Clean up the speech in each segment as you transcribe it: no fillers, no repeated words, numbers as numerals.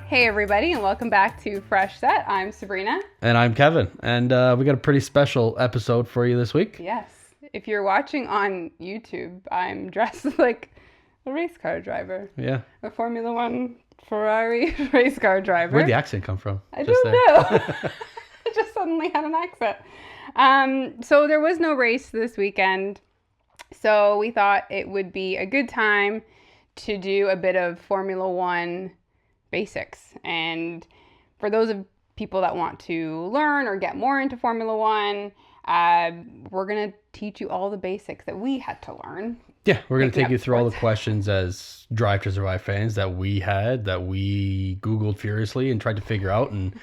Hey everybody, and welcome back to Fresh Set. I'm Sabrina. And I'm Kevin. And we got a pretty special episode for you this week. Yes. If you're watching on YouTube, I'm dressed like a race car driver. Yeah. A Formula One Ferrari race car driver. Where'd the accent come from? I don't know. I just suddenly had an accent. So there was no race this weekend. So we thought it would be a good time to do a bit of Formula One basics. And for those of people that want to learn or get more into Formula One, we're going to teach you all the basics that we had to learn. Yeah, we're going to take you through all the questions as Drive to Survive fans that we had, that we Googled furiously and tried to figure out and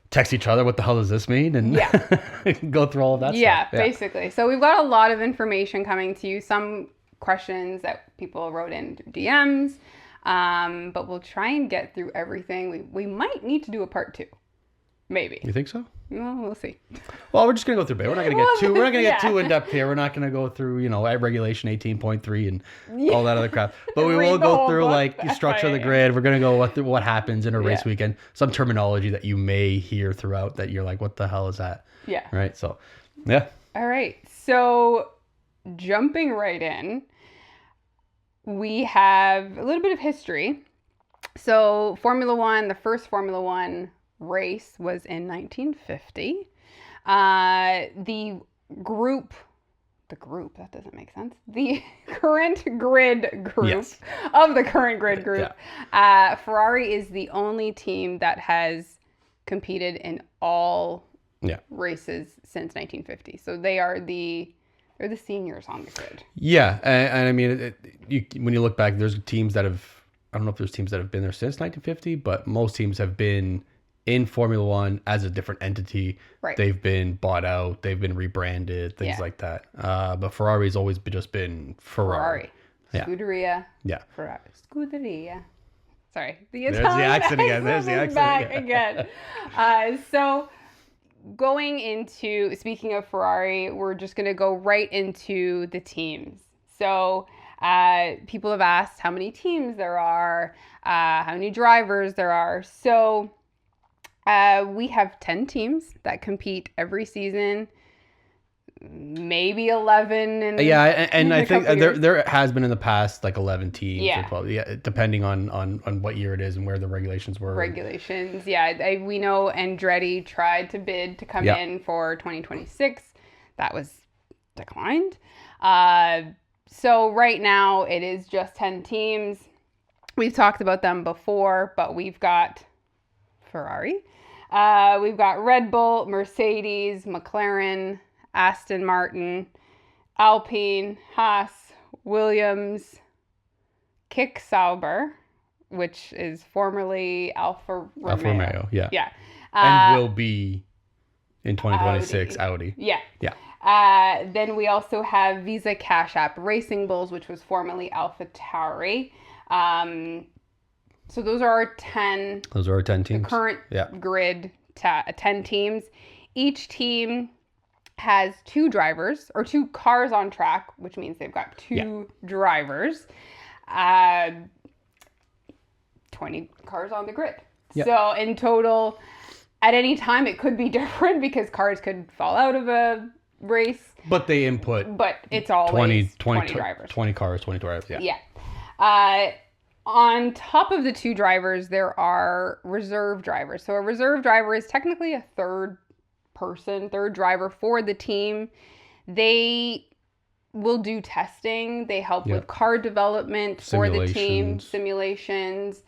text each other, what the hell does this mean? And go through all of that stuff. Yeah, basically. So we've got a lot of information coming to you. Some questions that people wrote in through DMs. But we'll try and get through everything. We might need to do a part 2. Maybe. You think so? Well, we'll see. Well, we're just going to go through it. We're not going to get too in depth here. We're not going to go through, regulation 18.3 and all that other crap. But we will go through the structure of the grid. We're going to go through what happens in a race weekend. Some terminology that you may hear throughout that you're like, what the hell is that? Yeah. Right. So, yeah. All right. So jumping right in, we have a little bit of history. So Formula One, the first Formula One race was in 1950. The group, that doesn't make sense. The current grid group of the current grid group, Ferrari is the only team that has competed in all races since 1950. So they're the seniors on the grid. Yeah, and I mean, when you look back, there's teams that have, I don't know if there's teams that have been there since 1950, but most teams have been in Formula One as a different entity. Right. They've been bought out, they've been rebranded, things like that. But Ferrari's always just been Ferrari. Yeah. Scuderia. Yeah. Ferrari. Scuderia. Sorry. There's the accent again. There's the accent back again. So going into, speaking of Ferrari, we're just going to go right into the teams. So people have asked how many teams there are, how many drivers there are. So we have 10 teams that compete every season, maybe 11. And I think there has been in the past 11 teams or 12, depending on what year it is and where the regulations were. We know Andretti tried to bid to come in for 2026. That was declined. So right now it is just 10 teams. We've talked about them before, but we've got Ferrari. We've got Red Bull, Mercedes, McLaren, Aston Martin, Alpine, Haas, Williams, Kick Sauber, which is formerly Alfa Romeo. Yeah. And will be in 2026 Audi. Yeah. Then we also have Visa Cash App Racing Bulls, which was formerly Alpha Tauri. So those are our 10. Those are our 10 teams. The current grid, 10 teams. Each team has 2 drivers or 2 cars on track, which means they've got 2 drivers. 20 cars on the grid. Yep. So in total, at any time, it could be different because cars could fall out of a race. But they input. But it's always 20 drivers. 20 cars, 20 drivers. Yeah. On top of the 2 drivers, there are reserve drivers. So a reserve driver is technically a third driver for the team. They will do testing. They help with car development for the team, simulations.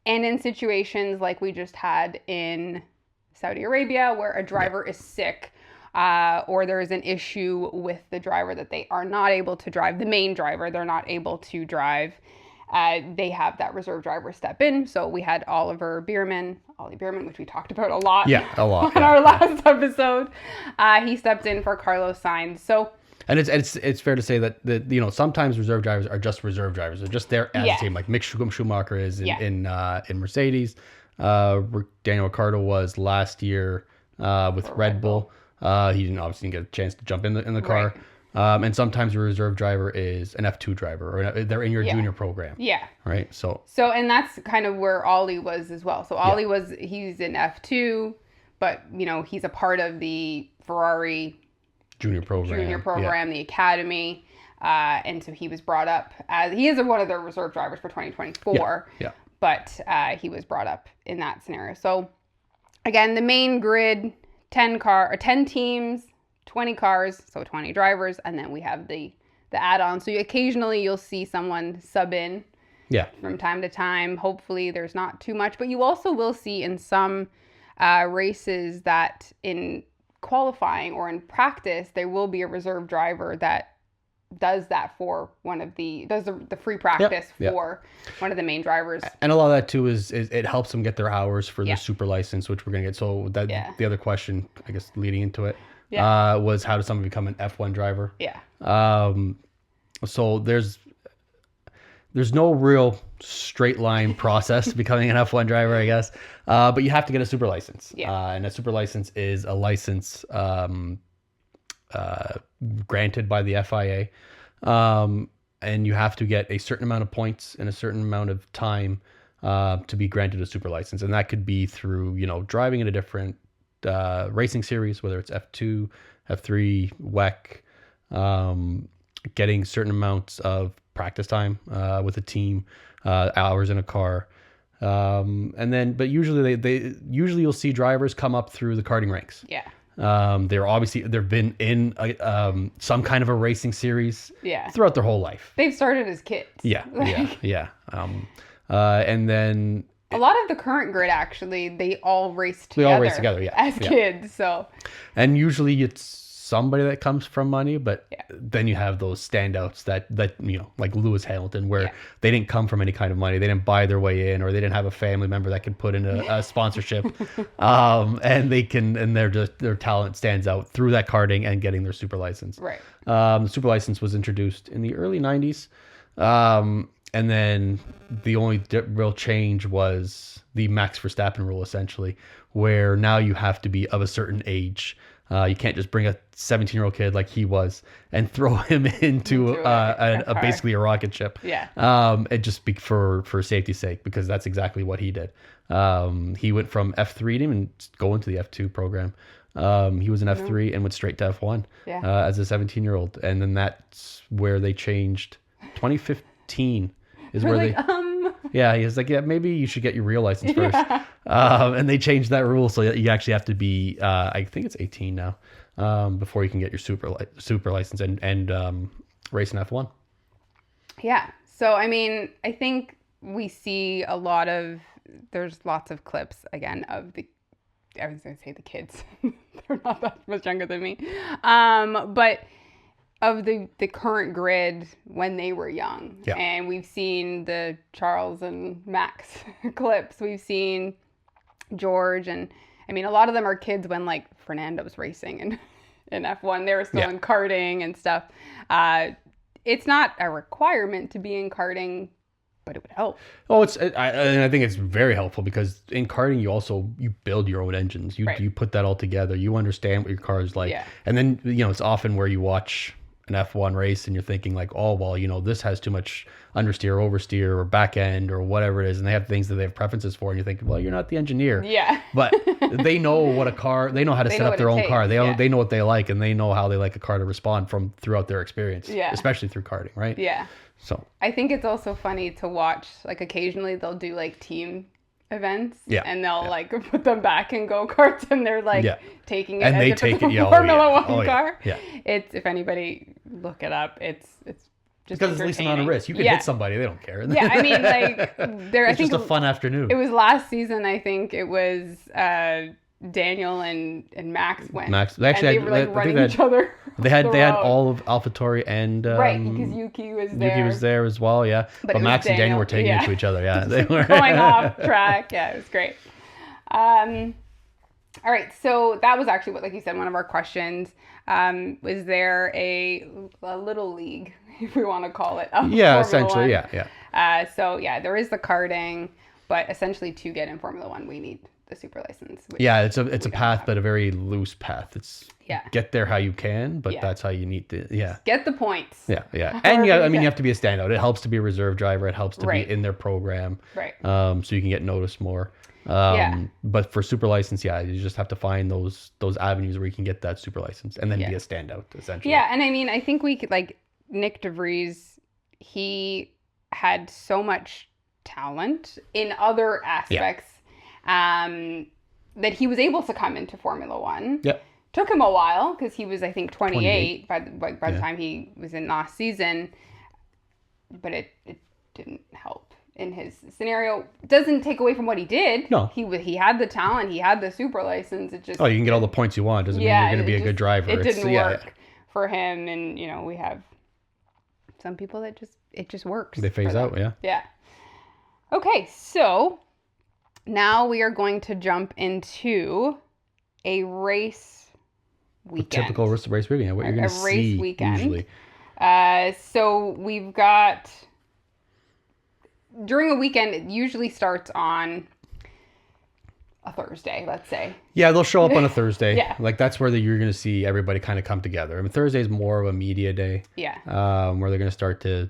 And in situations like we just had in Saudi Arabia, where a driver is sick, or there is an issue with the driver that they are not able to drive, the main driver, they're not able to drive. They have that reserve driver step in. So we had Ollie Bierman, which we talked about a lot. On our last episode. He stepped in for Carlos Sainz. So, and it's fair to say that sometimes reserve drivers are just reserve drivers. They're just there as a team, like Mick Schumacher is in Mercedes. Daniel Ricciardo was last year with Red Bull. He didn't get a chance to jump in the car. And sometimes a reserve driver is an F2 driver, or they're in your junior program. Yeah. Right. So and that's kind of where Ollie was as well. So Ollie he's in F2, but he's a part of the Ferrari junior program, the academy. And so he was brought up he is one of their reserve drivers for 2024. Yeah. But he was brought up in that scenario. So again, the main grid, 10 teams, 20 cars, so 20 drivers, and then we have the add-on. So occasionally you'll see someone sub in from time to time. Hopefully there's not too much, but you also will see in some races that in qualifying or in practice, there will be a reserve driver that does that for the free practice for one of the main drivers. And a lot of that too is it helps them get their hours for their super license, which we're going to get. So the other question, I guess, leading into it was, how does someone become an F1 driver? Yeah. So there's no real straight line process to becoming an F1 driver, I guess. But you have to get a super license. Yeah. And a super license is a license granted by the FIA. And you have to get a certain amount of points in a certain amount of time to be granted a super license. And that could be through, driving in a different racing series, whether it's F2, F3, WEC, getting certain amounts of practice time with a team, hours in a car. But usually usually you'll see drivers come up through the karting ranks. Yeah. They've been in some kind of a racing series throughout their whole life. They've started as kids. Yeah. And then a lot of the current grid, actually, they all race together as kids. So, and usually it's somebody that comes from money, but then you have those standouts that like Lewis Hamilton, where they didn't come from any kind of money, they didn't buy their way in, or they didn't have a family member that could put in a sponsorship, and their talent stands out through that karting and getting their super license. Right. The super license was introduced in the early 90s, and then the only real change was the Max Verstappen rule, essentially, where now you have to be of a certain age. You can't just bring a 17-year-old kid like he was and throw him into basically a rocket ship. Yeah. And just for safety's sake, because that's exactly what he did. He went from F3, didn't even go into the F2 program. He was an F3 and went straight to F1 as a 17-year-old. And then that's where they changed. 2015 is where he was like, maybe you should get your real license first. And they changed that rule, so you actually have to be, I think it's 18 now, before you can get your super license and race in F1. Yeah. So, I mean, I think we see there's lots of clips, again, of I was going to say the kids. They're not that much younger than me. But of the current grid when they were young. Yeah. And we've seen the Charles and Max clips. We've seen George, and I mean, a lot of them are kids when like Fernando was racing in F1. They were still in karting and stuff. It's not a requirement to be in karting, but it would help. Oh, I think it's very helpful, because in karting you build your own engines. You put that all together. You understand what your car is like. Yeah. And then it's often where you watch an F1 race and you're thinking like, oh, well, this has too much understeer, oversteer, or back end, or whatever it is, and they have things that they have preferences for, and you're thinking, well, you're not the engineer. Yeah. But they know they know how to set up their own car. They know what they like, and they know how they like a car to respond throughout their experience. Yeah. Especially through karting, right? Yeah. So I think it's also funny to watch, like occasionally they'll do like team events, and they'll like put them back in go-karts, and they're like taking it, and they take it, Formula One car. Yeah. It's, if anybody look it up, it's just because it's the least amount of risk. You can hit somebody, they don't care. Yeah, I mean, like it's just a fun afternoon. It was last season, I think it was Daniel and Max went. They were like running each other. They had all of AlphaTauri and because Yuki was there. Yuki was there as well, yeah. But Max and Daniel were taking it to each other, yeah. They were going off track. Yeah, it was great. All right, so that was actually what, like you said, one of our questions. Was there a little league, if we want to call it? Yeah, essentially, yeah. So yeah, there is the karting, but essentially to get in Formula One, we need the super license. Yeah, it's a path, but a very loose path. It's get there how you can, but that's how you need to. Yeah, get the points. Yeah, and I mean, you have to be a standout. It helps to be a reserve driver. It helps to be in their program, right? So you can get noticed more. But for super license, you just have to find those avenues where you can get that super license and then be a standout, essentially. Yeah, and I mean, I think we could, like, Nick DeVries, he had so much talent in other aspects that he was able to come into Formula One. Yep. Took him a while because he was, I think, 28 by the time he was in last season, but it didn't help in his scenario. Doesn't take away from what he did. No, he had the talent, he had the super license. It just you can get all the points you want. Doesn't mean you're going to be a good driver. It didn't work for him, and we have some people that it just works. They phase out. Yeah. Okay, so now we are going to jump into a race weekend. A typical race weekend. What you're going to see weekend. Usually. So we've got, during a weekend, it usually starts on a Thursday, let's say. Yeah, they'll show up on a Thursday. Yeah. Like, that's where you're going to see everybody kind of come together. I mean, Thursday is more of a media day. Yeah. Where they're going to start to,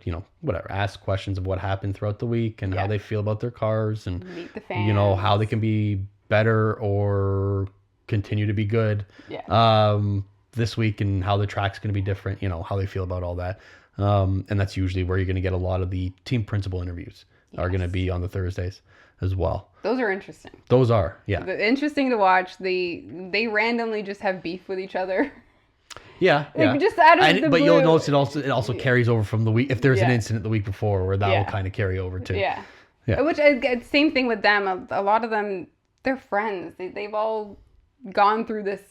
ask questions of what happened throughout the week and how they feel about their cars and, meet the fans. How they can be better or continue to be good. Yeah. This week and how the track's going to be different, how they feel about all that. And that's usually where you're going to get a lot of the team principal interviews are going to be on the Thursdays as well. Those are interesting. Those are, yeah. Interesting to watch. They randomly just have beef with each other. Yeah, like, just out of the but blue. You'll notice it also carries over from the week. If there's an incident the week before, where that will kind of carry over too. Yeah. Which, same thing with them. A lot of them, they're friends. They've all gone through this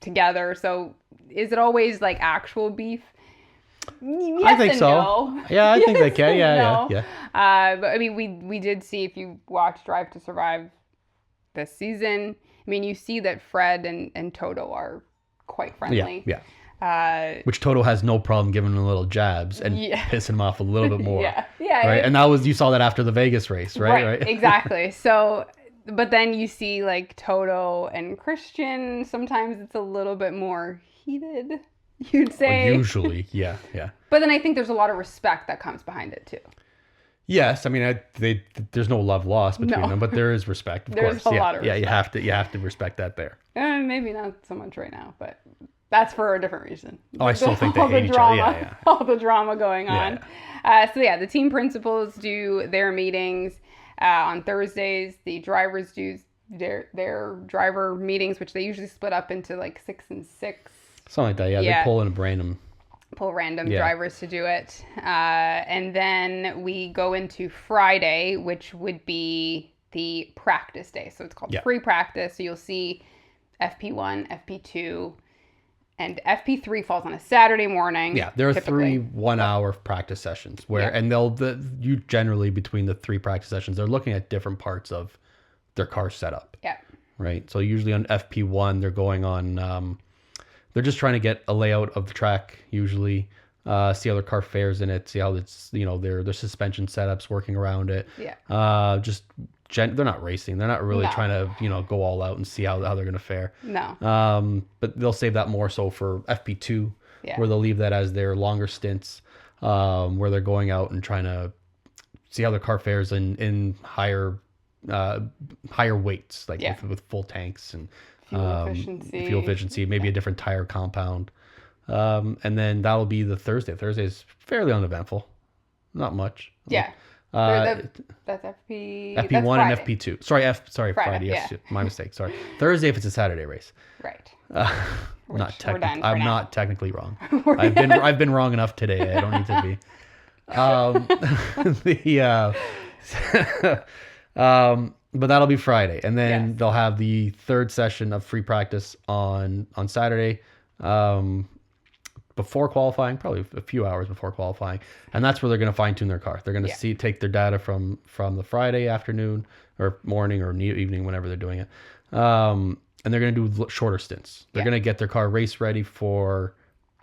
together. So is it always like actual beef? Yes, I think so. No. Yeah, I think they can. Yeah. But I mean, we did see, if you watch Drive to Survive this season, I mean, you see that Fred and Toto are quite friendly. Yeah. Which Toto has no problem giving them little jabs and pissing him off a little bit more. Yeah. Right. And you saw that after the Vegas race, right? Right. Exactly. So, but then you see like Toto and Christian. Sometimes it's a little bit more heated, you'd say. Well, usually, yeah. But then I think there's a lot of respect that comes behind it too. Yes, I mean, there's no love lost between them, but there is respect. Of there's course. a lot of respect. You have to respect that there. Maybe not so much right now, but that's for a different reason. Oh, I still think they hate each other. Yeah. All the drama going on. The team principals do their meetings on Thursdays. The drivers do their driver meetings, which they usually split up into like 6 and 6. Something like that. Yeah. They pull in random drivers to do it. And then we go into Friday, which would be the practice day. So it's called free practice. So you'll see FP1, FP2, and FP3 falls on a Saturday morning. Yeah, there are typically 3 1-hour practice sessions and you generally, between the 3 practice sessions, they're looking at different parts of their car setup. Yeah. Right. So usually on FP1, they're going on, they're just trying to get a layout of the track, usually, see how their car fares in it, see how it's, their suspension setups working around it. Yeah. They're not racing. They're not really trying to, go all out and see how they're going to fare. No. But they'll save that more so for FP2, where they'll leave that as their longer stints, where they're going out and trying to see how their car fares in higher weights, like with full tanks and fuel efficiency, maybe a different tire compound. And then that'll be the Thursday. Thursday is fairly uneventful. Not much. Yeah. That's FP1 and FP2. Sorry, Friday. Yes, my mistake. Sorry. Thursday if it's a Saturday race. Right. I'm not technically wrong. I've been wrong enough today. I don't need to be. But that'll be Friday, and then they'll have the 3rd session of free practice on Saturday. Before qualifying, probably a few hours before qualifying, and that's where they're going to fine tune their car. They're going to take their data from the Friday afternoon or morning or evening, whenever they're doing it, and they're going to do shorter stints. They're going to get their car race ready for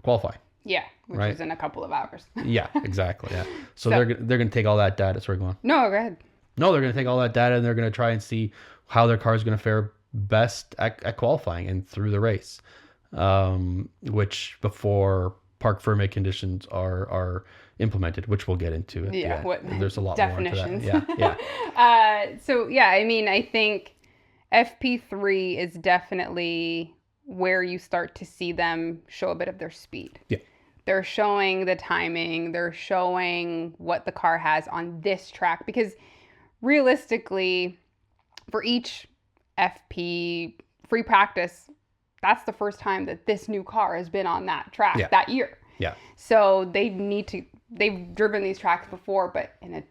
qualifying. Yeah, which is in a couple of hours. Yeah, exactly. Yeah, so they're going to take all that data. Sorry, go on. No, go ahead. No, they're going to take all that data and they're going to try and see how their car is going to fare best at qualifying and through the race, which before parc fermé conditions are implemented, which we'll get into at the end. There's a lot definitions. more to that. Yeah. So yeah, I mean, I think FP3 is definitely where you start to see them show a bit of their speed. Yeah. They're showing the timing, they're showing what the car has on this track, because realistically, for each FP free practice, that's the first time that this new car has been on that track that year. Yeah. So they've driven these tracks before, but in a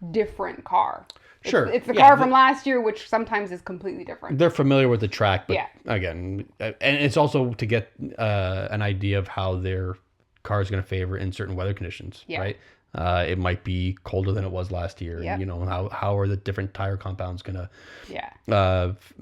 different car. Sure. It's the car from last year, which sometimes is completely different. They're familiar with the track, but again, and it's also to get an idea of how their car is going to favor in certain weather conditions, right? It might be colder than it was last year. Yep. You know, how are the different tire compounds going to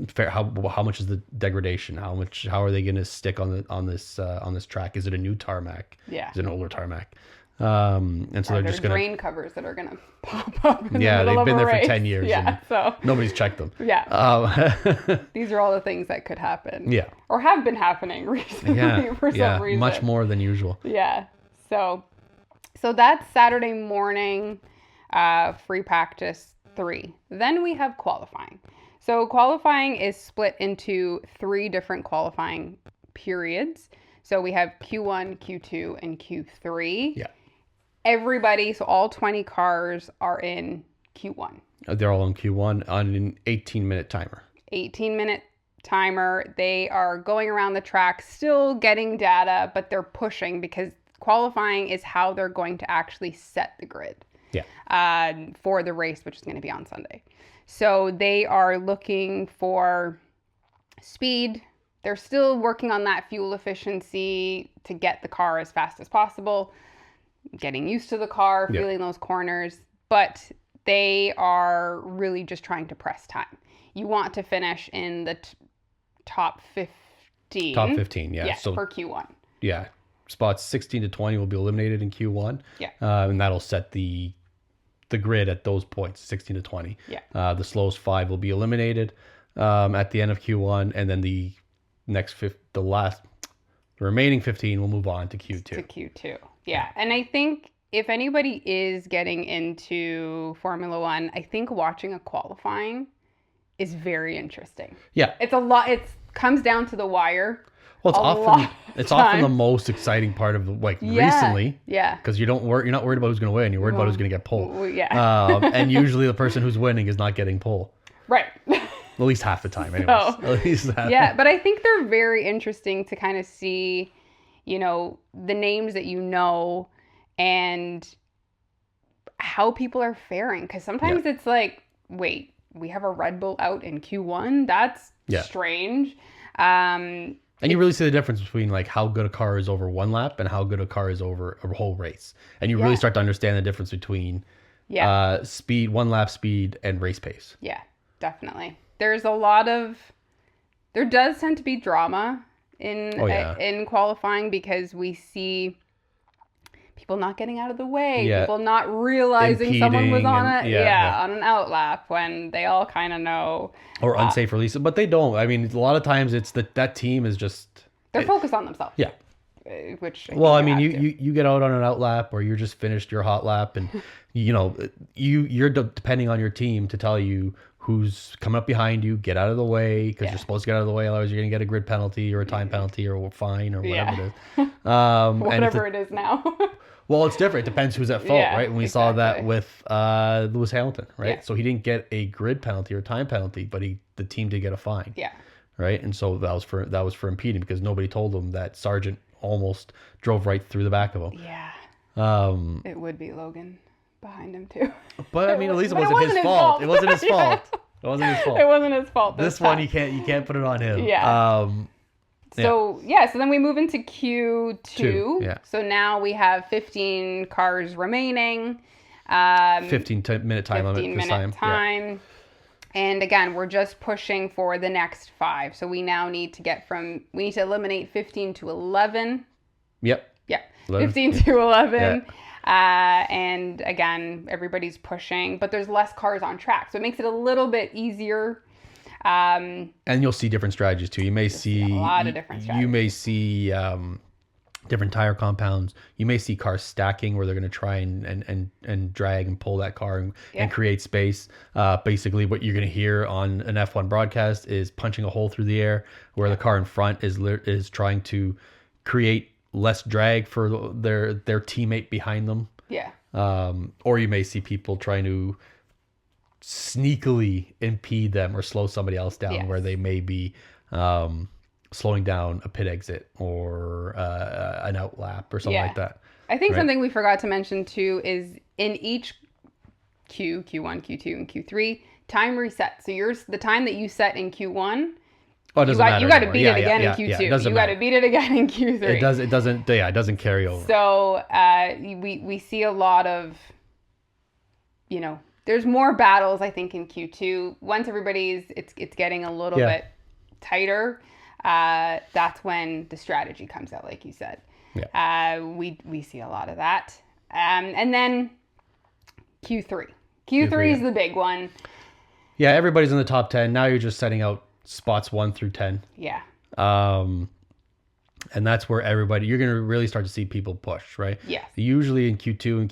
fare? How much is the degradation? How are they going to stick on this track? Is it a new tarmac? Yeah. Is it an older tarmac? And so they're just going to drain covers that are going to pop up in the middle they've of been a there race. for 10 years. Yeah, so nobody's checked them. Yeah. These are all the things that could happen. Yeah. Or have been happening recently for some reason. Much more than usual. Yeah. So that's Saturday morning, free practice 3. Then we have qualifying. So qualifying is split into 3 different qualifying periods. So we have Q1, Q2, and Q3. Yeah. Everybody, so all 20 cars are in Q1. They're all in Q1 on an 18-minute timer. 18-minute timer. They are going around the track, still getting data, but they're pushing because qualifying is how they're going to actually set the grid for the race, which is going to be on Sunday. So they are looking for speed. They're still working on that fuel efficiency to get the car as fast as possible, getting used to the car, feeling those corners, but they are really just trying to press time. You want to finish in the top 15. Top 15, yeah. So for Q1. Yeah. Spots 16 to 20 will be eliminated in Q1. Yeah. And that'll set the grid at those points, 16 to 20. Yeah. The slowest 5 will be eliminated at the end of Q1, and then the remaining 15 will move on to Q2. To Q2. Yeah. And I think if anybody is getting into Formula One, I think watching a qualifying is very interesting. Yeah. It's a lot. It comes down to the wire. Well, it's often the most exciting part of recently. Yeah. Because you're not worried about who's going to win. You're worried about who's going to get pole. Yeah. And usually the person who's winning is not getting pole. Right. At least half the time, anyways. At least half. Yeah, but I think they're very interesting to kind of see, the names that and how people are faring. Because sometimes it's like, wait, we have a Red Bull out in Q1? That's strange. And you really see the difference between how good a car is over one lap and how good a car is over a whole race. And you really start to understand the difference between speed, one lap speed, and race pace. Yeah, definitely. There does tend to be drama in qualifying because we see people not getting out of the way, people not realizing someone was on on an outlap when they all kind of know. Or unsafe releases, but they don't. I mean, a lot of times it's that team is just... They're focused on themselves. Yeah. Which you get out on an outlap or you're just finished your hot lap and, you're depending on your team to tell you who's coming up behind you, get out of the way, because you're supposed to get out of the way, otherwise you're going to get a grid penalty or a time penalty or a fine or whatever it is. Whatever it is now. Well, it's different. It depends who's at fault, right? And we saw that with Lewis Hamilton, right? Yeah. So he didn't get a grid penalty or time penalty, but the team did get a fine. Yeah. Right? And so that was for impeding because nobody told him that Sargent almost drove right through the back of him. Yeah. It would be Logan behind him too. But I mean, at least it wasn't his fault. It wasn't his fault. It wasn't his fault. It wasn't his fault. This one you can't put it on him. Yeah. So then we move into Q2. Yeah. So now we have 15 cars remaining. 15-minute time limit this time. Yeah. And again, we're just pushing for the next 5. So we now need to eliminate 15 to 11. Yep. Yeah. 15 to 11. And again, everybody's pushing, but there's less cars on track. So it makes it a little bit easier. And you'll see different strategies too. You may see a lot of different strategies. You may see different tire compounds. You may see cars stacking where they're going to try and drag and pull that car and create space. Basically, what you're going to hear on an F1 broadcast is punching a hole through the air, where the car in front is trying to create less drag for their teammate behind them. Yeah. Or you may see people trying to sneakily impede them or slow somebody else down, where they may be slowing down a pit exit or an out lap or something like that. I think something we forgot to mention too is in each Q1, Q2, and Q3, time reset. So the time that you set in Q1, you got to beat it again in Q2. You got to beat it again in Q3. It doesn't carry over. So we see a lot of, there's more battles, I think, in Q2. Once it's getting a little bit tighter, that's when the strategy comes out, like you said. Yeah. We see a lot of that. And then Q3. Q3 is the big one. Yeah, everybody's in the top 10. Now you're just setting out spots 1 through 10. Yeah. And that's where you're going to really start to see people push, right? Yes. Usually in Q2 and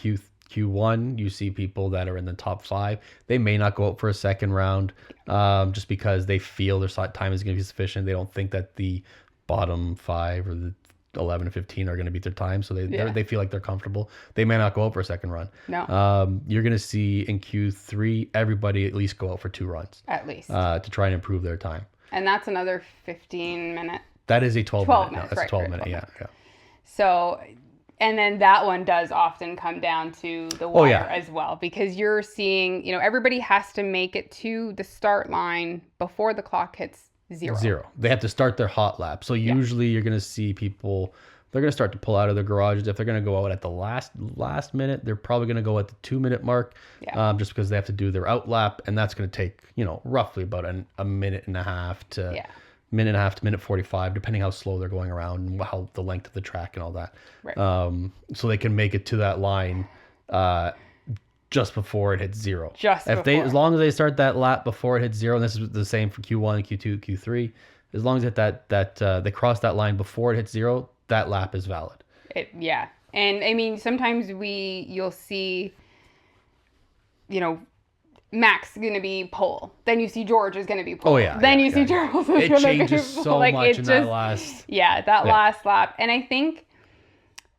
Q1, you see people that are in the top 5. They may not go out for a second round just because they feel their time is going to be sufficient. They don't think that the bottom 5 or the 11 and 15 are going to beat their time. So they feel like they're comfortable. They may not go out for a second run. No. You're going to see in Q3, everybody at least go out for 2 runs. At least. To try and improve their time. And that's another 15 minute. That is a 12 minute. Minutes, no, that's right, a 12 right, minute. 12 Yeah. minutes. Yeah. So, and then that one does often come down to the wire as well, because you're seeing, everybody has to make it to the start line before the clock hits 0. They have to start their hot lap. So usually you're going to see people, they're going to start to pull out of their garages. If they're going to go out at the last minute, they're probably going to go at the 2-minute mark, just because they have to do their out lap. And that's going to take, roughly about a minute and a half to minute and a half to minute 45, depending how slow they're going around and how the length of the track and all that. Right. So they can make it to that line just before it hits 0. As long as they start that lap before it hits 0, and this is the same for Q1, Q2, Q3, as long as they cross that line before it hits 0, that lap is valid. And I mean, sometimes you'll see, Max is going to be pole. Then you see George is going to be pole. Then you see Charles is going to be pole. It changes so much in that last. Last lap. And I think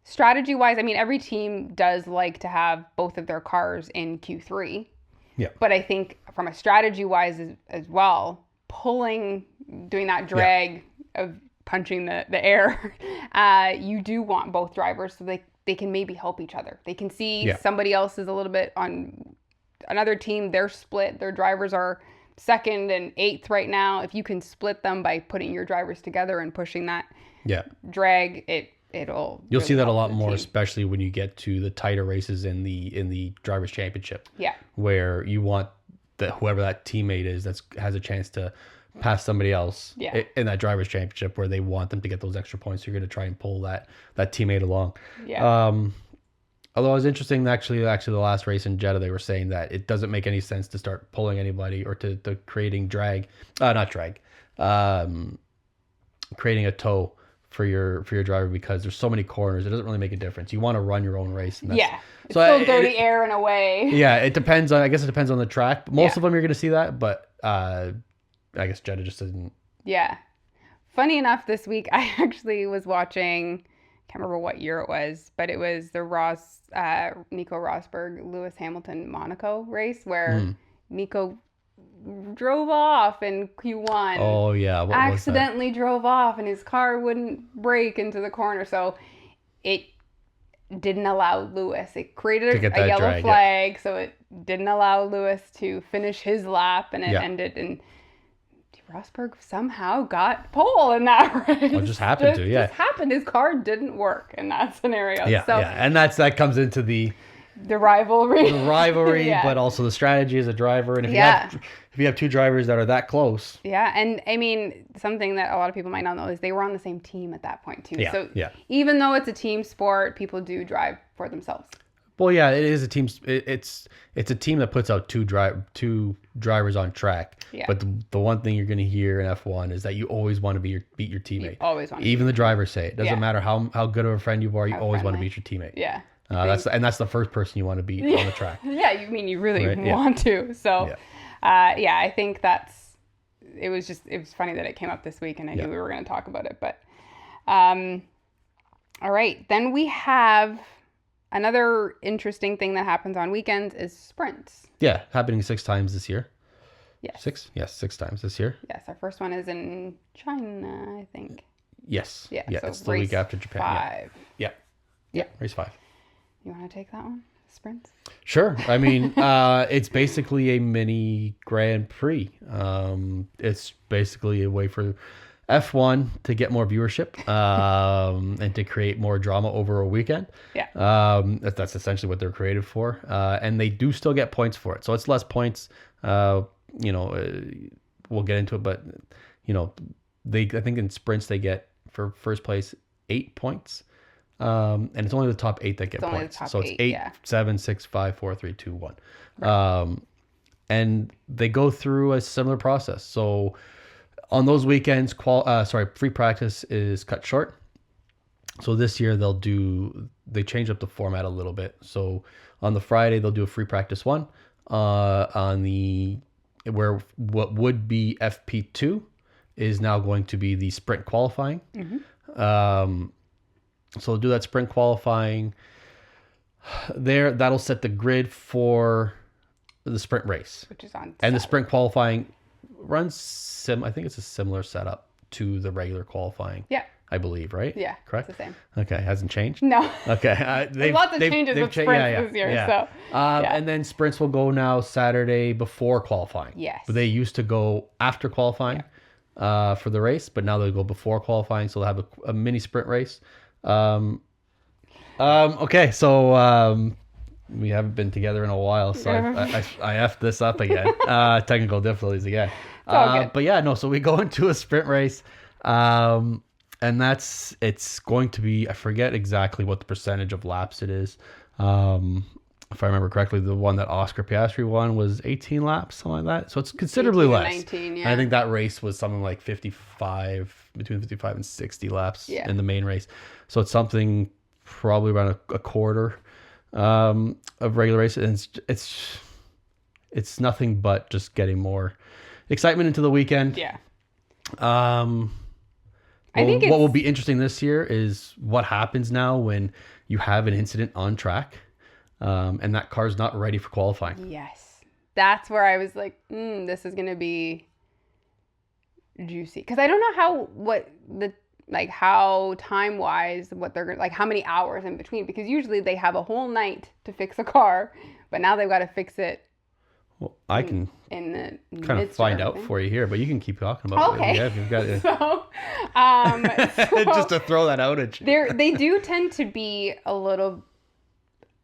strategy-wise, I mean, every team does like to have both of their cars in Q3. Yeah. But I think from a strategy-wise as well, doing that drag of punching the air, you do want both drivers so they can maybe help each other. They can see somebody else is a little bit on another team, they're split. Their drivers are 2nd and 8th right now. If you can split them by putting your drivers together and pushing that drag, it'll you'll see that a lot more, especially when you get to the tighter races in the drivers' championship. Yeah. Where you want whoever that teammate is has a chance to pass somebody else in that drivers' championship, where they want them to get those extra points. You're going to try and pull that teammate along. Yeah. Although it was interesting, actually the last race in Jeddah, they were saying that it doesn't make any sense to start pulling anybody or to creating creating a tow for your driver, because there's so many corners. It doesn't really make a difference. You want to run your own race. And it's still dirty air in a way. Yeah, it depends on the track. Most of them you're going to see that, but I guess Jeddah just isn't. Yeah. Funny enough, this week I actually was watching, I can't remember what year it was, but it was the Nico Rosberg, Lewis Hamilton, Monaco race where Nico drove off in Q1. Oh yeah, what accidentally drove off and his car wouldn't brake into the corner, so it didn't allow Lewis. It created a yellow flag, so it didn't allow Lewis to finish his lap, and it ended in. Rosberg somehow got pole in that race. It just happened Just happened. His car didn't work in that scenario. And that comes into the rivalry. But also the strategy as a driver. And if you have 2 drivers that are that close. Yeah, and I mean, something that a lot of people might not know is they were on the same team at that point too. Yeah, so even though it's a team sport, people do drive for themselves. Well, yeah, it is a team. It's a team that puts out two drivers on track. Yeah. But the one thing you're going to hear in F1 is that you always want to beat your teammate. You always want. Even the drivers say it. Doesn't matter how good of a friend you are. You always want to beat your teammate. Yeah. That's the first person you want to beat on the track. Yeah, you really want to. So, I think it was funny that it came up this week, and I knew we were going to talk about it. But, all right, then we have another interesting thing that happens on weekends is sprints. Yeah, happening 6 times this year. Yes. 6? Yes, 6 times this year. Yes, our first one is in China, I think. Yes. Yeah. Yeah, so it's the week after Japan. 5. Yeah. Race 5. You want to take that one? Sprints? Sure. I mean, it's basically a mini Grand Prix. It's basically a way for F1 to get more viewership and to create more drama over a weekend. Yeah. That's essentially what they're created for. And they do still get points for it. So it's less points. We'll get into it, but I think in sprints they get for first place 8 points. And it's only the top 8 that get points. So it's 8, 7, 6, 5, 4, 3, 2, 1. Right. And they go through a similar process. So on those weekends, free practice is cut short. So this year they change up the format a little bit. So on the Friday they'll do a free practice 1. Where what would be FP2 is now going to be the sprint qualifying. Mm-hmm. So they'll do that sprint qualifying there. That'll set the grid for the sprint race, which is on Saturday. And the sprint qualifying runs I think it's a similar setup to the regular qualifying. Yeah. I believe, right? Yeah. Correct? It's the same. Okay. Hasn't changed? No. Okay. There's lots of changes with sprints this year. So. And then sprints will go now Saturday before qualifying. Yes. But they used to go after qualifying for the race, but now they'll go before qualifying. So they'll have a mini sprint race. Okay. So we haven't been together in a while. So I effed this up again. Technical difficulties again. But yeah, no. So we go into a sprint race. And it's going to be, I forget exactly what the percentage of laps it is. If I remember correctly, the one that Oscar Piastri won was 18 laps, something like that. So it's considerably less. 19, yeah. And I think that race was something like between 55 and 60 laps in the main race. So it's something probably around a quarter of regular races. And it's nothing but just getting more excitement into the weekend. Yeah. I think what will be interesting this year is what happens now when you have an incident on track and that car's not ready for qualifying. Yes. That's where I was like, this is going to be juicy. Because I don't know how time-wise, what they're going to, how many hours in between. Because usually they have a whole night to fix a car, but now they've got to fix it. Well, I can in the kind of find out for you here, but you can keep talking about it. Okay. Yeah, if you've got it. So, just to throw that out at you. They do tend to be a little,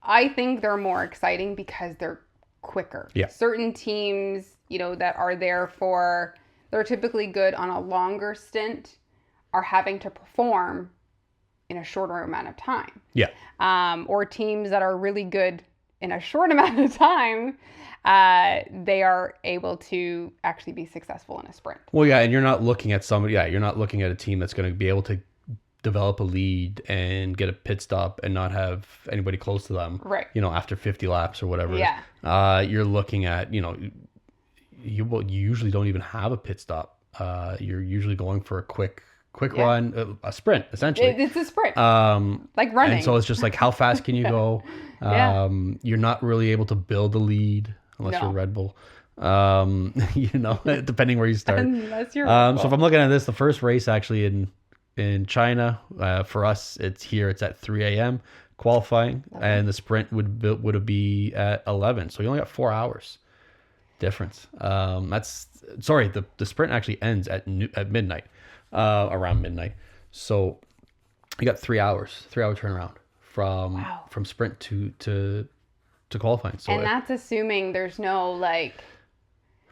I think they're more exciting because they're quicker. Yeah. Certain teams, that are there they're typically good on a longer stint, are having to perform in a shorter amount of time. Yeah. Or teams that are really good in a short amount of time, they are able to actually be successful in a sprint. Well, yeah, and you're not looking at you're not looking at a team that's going to be able to develop a lead and get a pit stop and not have anybody close to them, right? After 50 laps or whatever. Yeah. You're looking at, you usually don't even have a pit stop. You're usually going for a quick run, a sprint, essentially. It's a sprint. Like running. And so it's just like, how fast can you go? You're not really able to build a lead unless you're Red Bull. Depending where you start. Unless you're Red Bull. So if I'm looking at this, the first race actually in China, for us, it's at 3 a.m. qualifying, and the sprint would be at 11. So you only got 4 hours difference. The sprint actually ends at midnight. Around midnight. So you got 3 hours, 3 hour turnaround from sprint to qualifying. So that's assuming there's no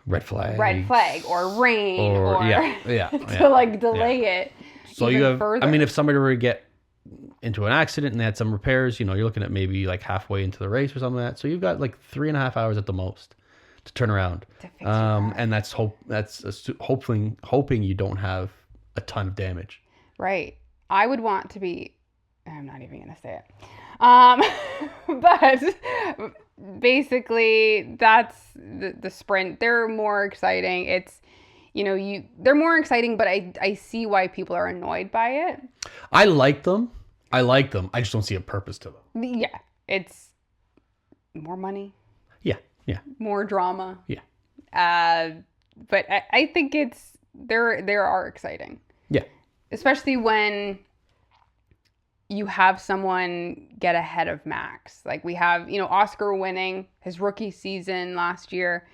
red flag or rain or to delay it. So you have further. I mean, if somebody were to get into an accident and they had some repairs, you're looking at maybe like halfway into the race or something like that. So you've got like 3.5 hours at the most to turn around. To fix your car. And that's hoping you don't have a ton of damage. Right. I would want to be, I'm not even going to say it. But basically that's the sprint. They're more exciting. It's, they're more exciting, but I see why people are annoyed by it. I like them. I just don't see a purpose to them. Yeah. It's more money. Yeah. More drama. Yeah. But I think they are exciting. Yeah. Especially when you have someone get ahead of Max. Like we have, Oscar winning his rookie season last year.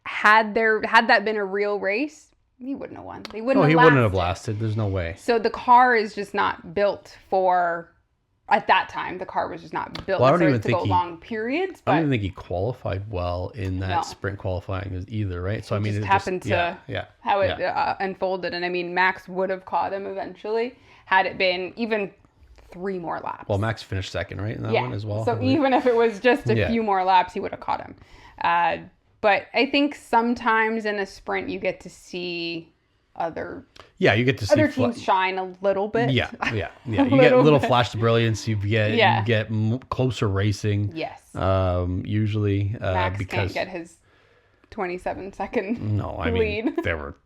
Had that been a real race, he wouldn't have won. He wouldn't have lasted. There's no way. So the car is just not built for. At that time, the car was just not built to go long periods. But I don't even think he qualified well in that sprint qualifying either, right? So it happened to how it unfolded. And I mean, Max would have caught him eventually had it been even 3 more laps. Well, Max finished second, right, in that one as well. So even if it was just a few more laps, he would have caught him. But I think sometimes in a sprint, you get to see you get to see other teams shine a little bit. Yeah. You get a little flash of brilliance. You get closer racing. Yes. Usually, Max because can't get his 27-second lead.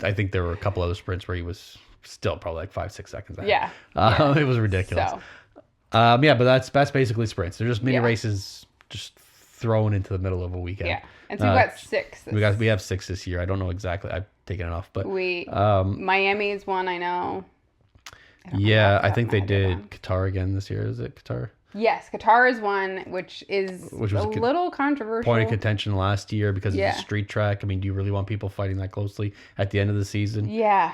I think there were a couple other sprints where he was still probably like 5-6 seconds ahead. It was ridiculous. So. But that's basically sprints. They're just mini races, just thrown into the middle of a weekend. Yeah, and so we've got 6. We have 6 this year. I don't know exactly. I've taken it off, but Miami is one I know. I think they did Qatar again this year. Is it Qatar? Yes, Qatar is one, which was a little controversial. Point of contention last year because it's a street track. I mean, do you really want people fighting that closely at the end of the season? Yeah.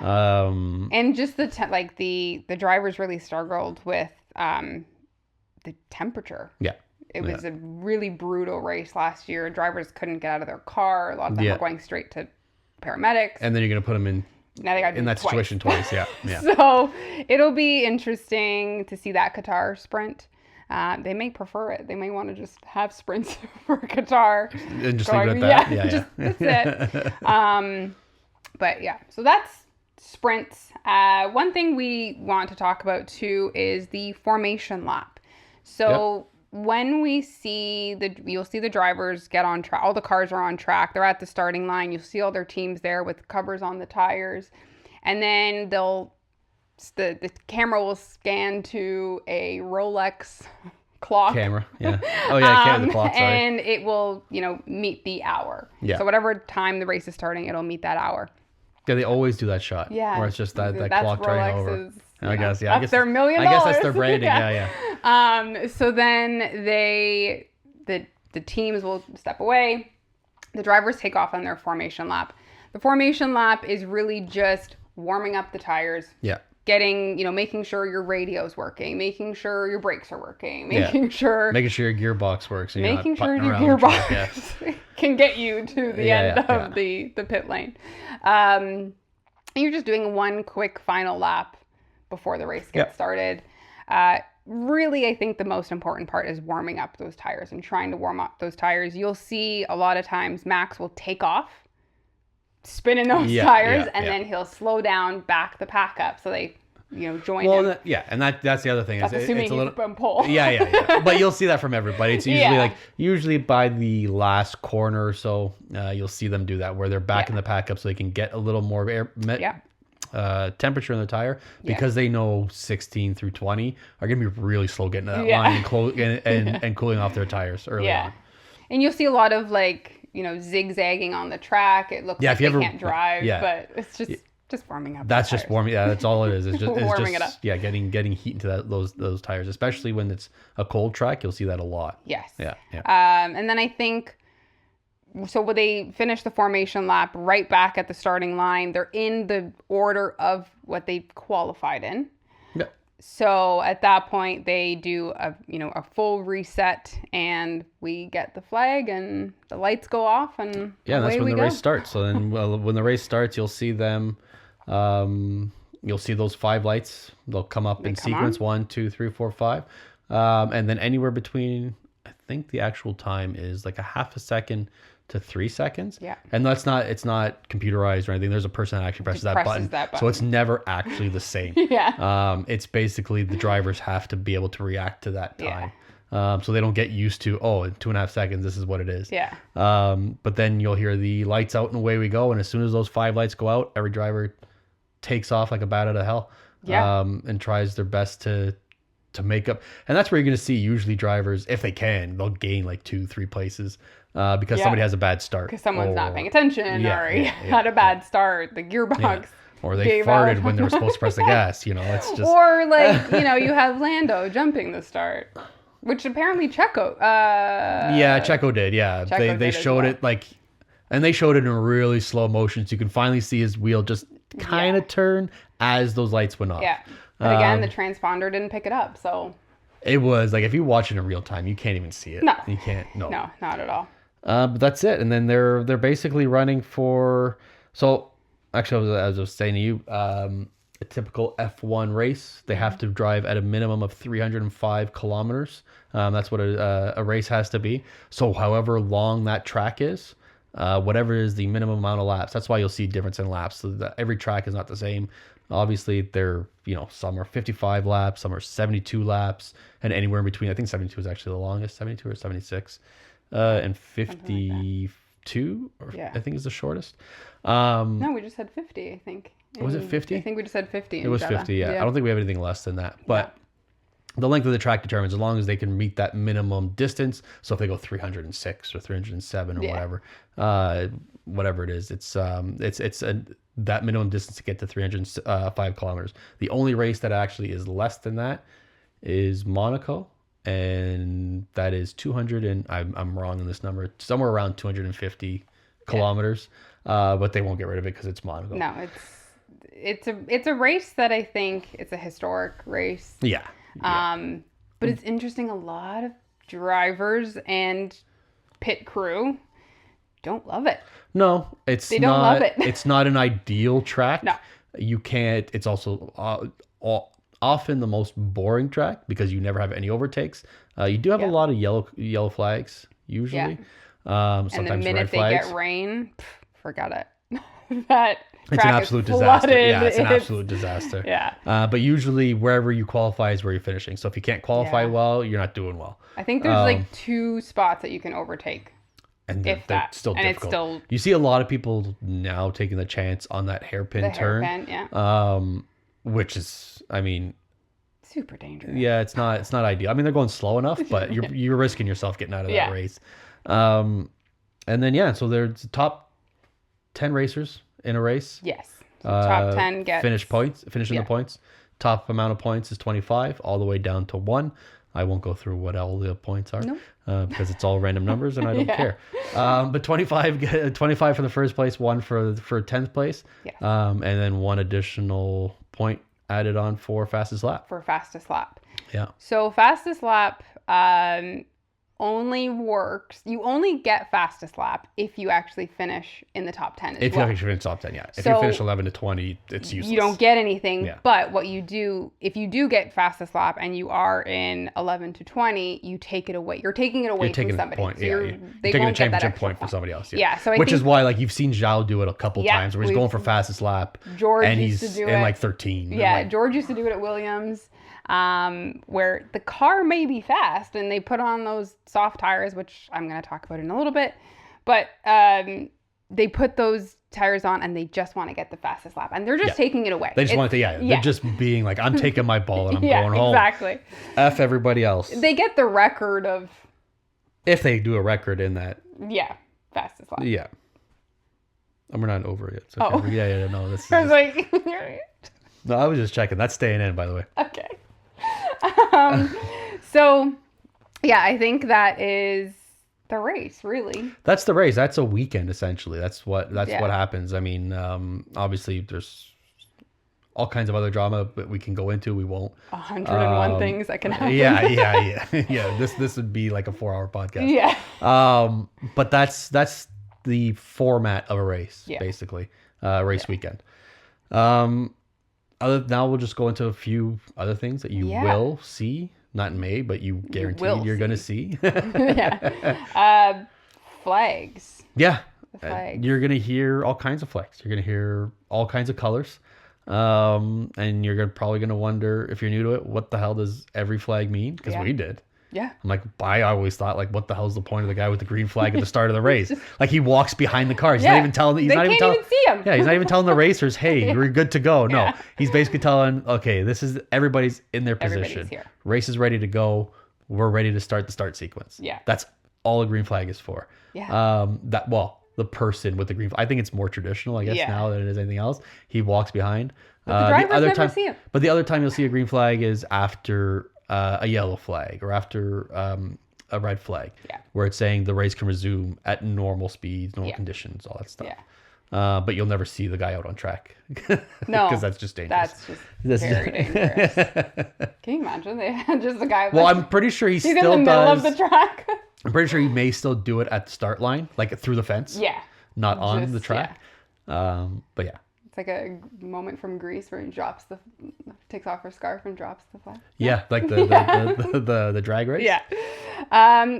And just the drivers really struggled with the temperature. Yeah. It was a really brutal race last year. Drivers couldn't get out of their car. A lot of them were going straight to paramedics. And then you're going to put them in that situation twice. Yeah. So it'll be interesting to see that Qatar sprint. They may prefer it. They may want to just have sprints for Qatar. And just leave it at that. That's it. But yeah, so that's sprints. One thing we want to talk about too is the formation lap. So when we you'll see the drivers get on track. All the cars are on track. They're at the starting line. You'll see all their teams there with covers on the tires. And then the camera will scan to a Rolex clock. Camera, yeah. Oh, yeah, the clock, sorry. And it will, meet the hour. Yeah. So whatever time the race is starting, it'll meet that hour. Yeah, they always do that shot. Yeah. Where it's just that clock turning over. I guess, That's their $1 million. I guess that's their branding, yeah. So then the teams will step away. The drivers take off on their formation lap. The formation lap is really just warming up the tires. Yeah. Making sure your radio's working, making sure your brakes are working, making sure your gearbox works. And making sure your gearbox can get you to the end of the pit lane. You're just doing one quick final lap before the race gets started. Really, I think the most important part is warming up those tires and trying to warm up those tires. You'll see a lot of times Max will take off, spin in those tires, and then he'll slow down, back the pack up so they, join him. And that's the other thing. That's assuming he's been pulled. Yeah. But you'll see that from everybody. It's usually by the last corner or so, you'll see them do that where they're backing the pack up so they can get a little more air. Temperature in the tire because they know 16 through 20 are going to be really slow getting to that line and cooling off their tires early on. And you'll see a lot of zigzagging on the track. It looks like they can't drive, but it's just warming up. That's just warming. Yeah, that's all it is. It's just warming it up. Yeah, getting heat into those tires, especially when it's a cold track. You'll see that a lot. Yes. Yeah. And then I think. So when they finish the formation lap right back at the starting line, they're in the order of what they qualified in. Yeah. So at that point, they do a full reset, and we get the flag, and the lights go off, and that's when the race starts. So then, when the race starts, you'll see them you'll see those 5 lights. They'll come up in sequence: 1, 2, 3, 4, 5, and then anywhere between. I think the actual time is like a half a second to 3 seconds. Yeah. And it's not computerized or anything. There's a person that actually presses that button. So it's never actually the same. Yeah. It's basically the drivers have to be able to react to that time. So they don't get used to, in 2.5 seconds, this is what it is. Yeah. But then you'll hear the lights out and away we go. And as soon as those 5 lights go out, every driver takes off like a bat out of hell. Yeah. And tries their best to make up. And that's where you're going to see usually drivers, if they can, they'll gain like 2-3 places because somebody has a bad start. Because someone's not paying attention or had a bad start, the gearbox. Yeah. Or they farted when they were supposed to press the gas, it's just... Or like, you have Lando jumping the start, which apparently Checo... Checo did, yeah. They showed it like... And they showed it in really slow motion, so you can finally see his wheel just kind of turn as those lights went off. Yeah. But again, the transponder didn't pick it up, so... It was, like, if you watch it in real time, you can't even see it. No. You can't, no. No, not at all. But that's it. And then they're basically running for... So, actually, as I was saying to you, a typical F1 race, they have to drive at a minimum of 305 kilometers. That's what a race has to be. So, however long that track is, whatever is the minimum amount of laps. That's why you'll see difference in laps. So every track is not the same. Obviously, they're, some are 55 laps, some are 72 laps, and anywhere in between. I think 72 is actually the longest, 72 or 76, and 52, I think is the shortest. No, we just had 50, I think. Was it 50? I think we just had 50. It was 50, yeah. I don't think we have anything less than that. But the length of the track determines as long as they can meet that minimum distance. So if they go 306 or 307 or whatever it is, it's that minimum distance to get to 305 kilometers. The only race that actually is less than that is Monaco, and that is 200 and I'm wrong in this number, somewhere around 250 kilometers. But they won't get rid of it because it's Monaco. No, it's a race that I think it's a historic race. Yeah. But it's interesting. A lot of drivers and pit crew don't love it. No, they don't love it. It's not an ideal track. No, you can't. It's also often the most boring track because you never have any overtakes. You do have a lot of yellow flags usually. Sometimes and the minute red flags. They get rain, forget it. That it's an absolute disaster. Yeah, it's an absolute disaster. Yeah. But usually wherever you qualify is where you're finishing. So if you can't qualify well, you're not doing well. I think there's like 2 spots that you can overtake. And they're still difficult. It's still... You see a lot of people now taking the chance on that hairpin turn. Which is, super dangerous. Yeah, it's not ideal. They're going slow enough, but you're risking yourself getting out of that race. And then so there's the top 10 racers in a race. Yes. So top 10 get finishing the points. Top amount of points is 25, all the way down to 1. I won't go through what all the points are because it's all random numbers and I don't care. But 25 for the first place, 1 for 10th place, and then 1 additional point added on for fastest lap. Yeah. So fastest lap only works. You only get fastest lap if you actually finish in the top 10 If you actually finish top 10, If you finish 11 to 20, it's useless. You don't get anything. But what you do, if you do get fastest lap and you are in 11 to 20, you take it away. You're taking it away from somebody. Point. So you're taking a championship point for somebody else. So which is why you've seen Zhao do it a couple times where he's going for fastest lap. George and used he's to do in it. 13. Yeah, George used to do it at Williams. Where the car may be fast and they put on those soft tires, which I'm going to talk about in a little bit, but they put those tires on and they just want to get the fastest lap and they're just taking it away. They just want to, they're just being like, I'm taking my ball and I'm going home. Exactly. F everybody else. They get the record of... If they do a record in that. Yeah, fastest lap. Yeah. And we're not over it. So no. This is I was like... No, I was just checking. That's staying in, by the way. Okay. So, I think that is the race, really. That's the race. That's a weekend, essentially. That's what happens. Obviously, there's all kinds of other drama that we can go into. We won't. 101 things that can happen. Yeah. This would be like a 4-hour podcast. Yeah. But that's the format of a race, basically. Race weekend. Now we'll just go into a few other things that you will see, not in May, but you guaranteed you're going to see. Yeah. Flags. Yeah. You're going to hear all kinds of flags. You're going to hear all kinds of colors. And you're probably going to wonder, if you're new to it, what the hell does every flag mean? Because we did. Yeah. I'm like, I always thought, like, what the hell's the point of the guy with the green flag at the start of the race? Like, he walks behind the cars. He's not even telling. He's not even telling. See him. Yeah, he's not even telling the racers, "Hey, we're good to go." No, he's basically telling, "Okay, this is everybody's in their position. Here. Race is ready to go. We're ready to start the start sequence." Yeah. That's all a green flag is for. Yeah. The person with the green flag. I think it's more traditional, I guess, now than it is anything else. He walks behind. But the drivers never see him. But the other time you'll see a green flag is after a yellow flag or after a red flag, where it's saying the race can resume at normal speeds, normal conditions, all that stuff. Yeah. But you'll never see the guy out on track. No, because that's just dangerous. That's just very dangerous. Can you imagine they had just a guy? Well, I'm pretty sure he's in still the middle of the track. I'm pretty sure he may still do it at the start line, like through the fence. Yeah. Not on the track. Yeah. But yeah. It's like a moment from Greece where he takes off her scarf and drops the flag. Yeah, like the drag race. Yeah.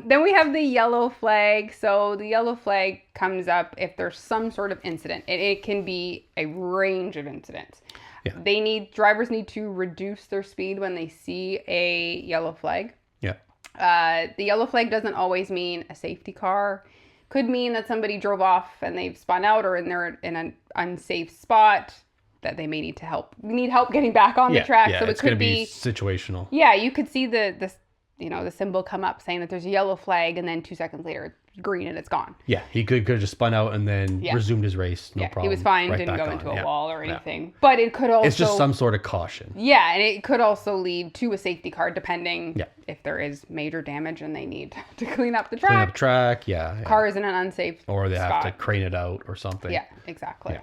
Then we have the yellow flag. So the yellow flag comes up if there's some sort of incident. It can be a range of incidents. Yeah. Drivers need to reduce their speed when they see a yellow flag. Yeah. The yellow flag doesn't always mean a safety car. Could mean that somebody drove off and they've spun out, or they're in an unsafe spot that they may need help getting back on the track. Yeah, so it could be situational. Yeah, you could see the symbol come up saying that there's a yellow flag, and then 2 seconds later it's green and it's gone. Yeah, he could have just spun out and then resumed his race. No problem. He was fine, didn't go into a wall or anything. But it could also... It's just some sort of caution. Yeah, and it could also lead to a safety car depending if there is major damage and they need to clean up the track. Clean up track, yeah. Car is in an unsafe Or they have to crane it out or something. Yeah, exactly.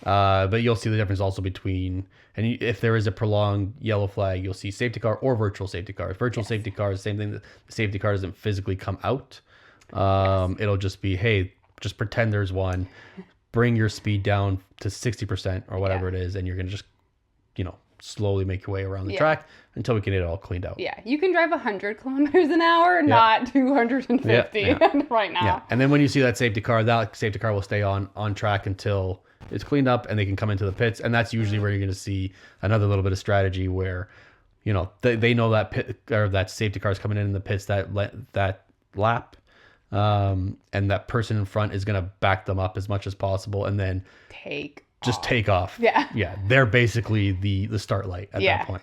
Yeah. But you'll see the difference also between... And if there is a prolonged yellow flag, you'll see safety car or virtual safety car. Virtual safety car is the same thing. The safety car doesn't physically come out. It'll just be, hey, just pretend there's one. Bring your speed down to 60% or whatever it is, and you're going to just, slowly make your way around the track until we can get it all cleaned out. Yeah, you can drive 100 kilometers an hour, not 250 right now. Yeah, and then when you see that safety car will stay on track until it's cleaned up and they can come into the pits. And that's usually where you're going to see another little bit of strategy where, they know that pit or that safety car is coming in the pits that lap. And that person in front is going to back them up as much as possible and then take off. Yeah. They're basically the start light at that point.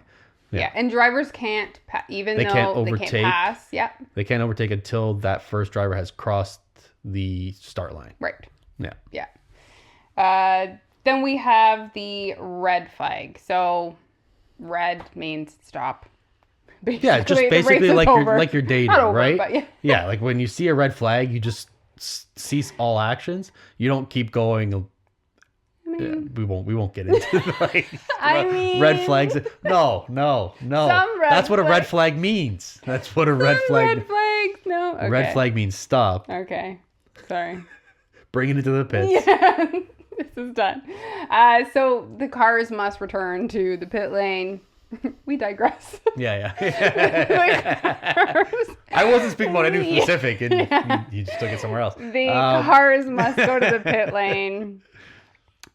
Yeah. And drivers can't, they can't pass. Yeah. They can't overtake until that first driver has crossed the start line. Right. Yeah. Yeah. Then we have the red flag. So red means stop. Basically, just basically like you're dating, right? But yeah, like when you see a red flag, you just cease all actions. You don't keep going. We won't get into red flags. No. That's what a red flag means. That's what a red flag. Red flags, no. Okay. Red flag means stop. Okay, sorry. Bring it into the pits. Yeah, this is done. So the cars must return to the pit lane. We digress. Yeah. I wasn't speaking about anything specific, and you just took it somewhere else. The cars must go to the pit lane.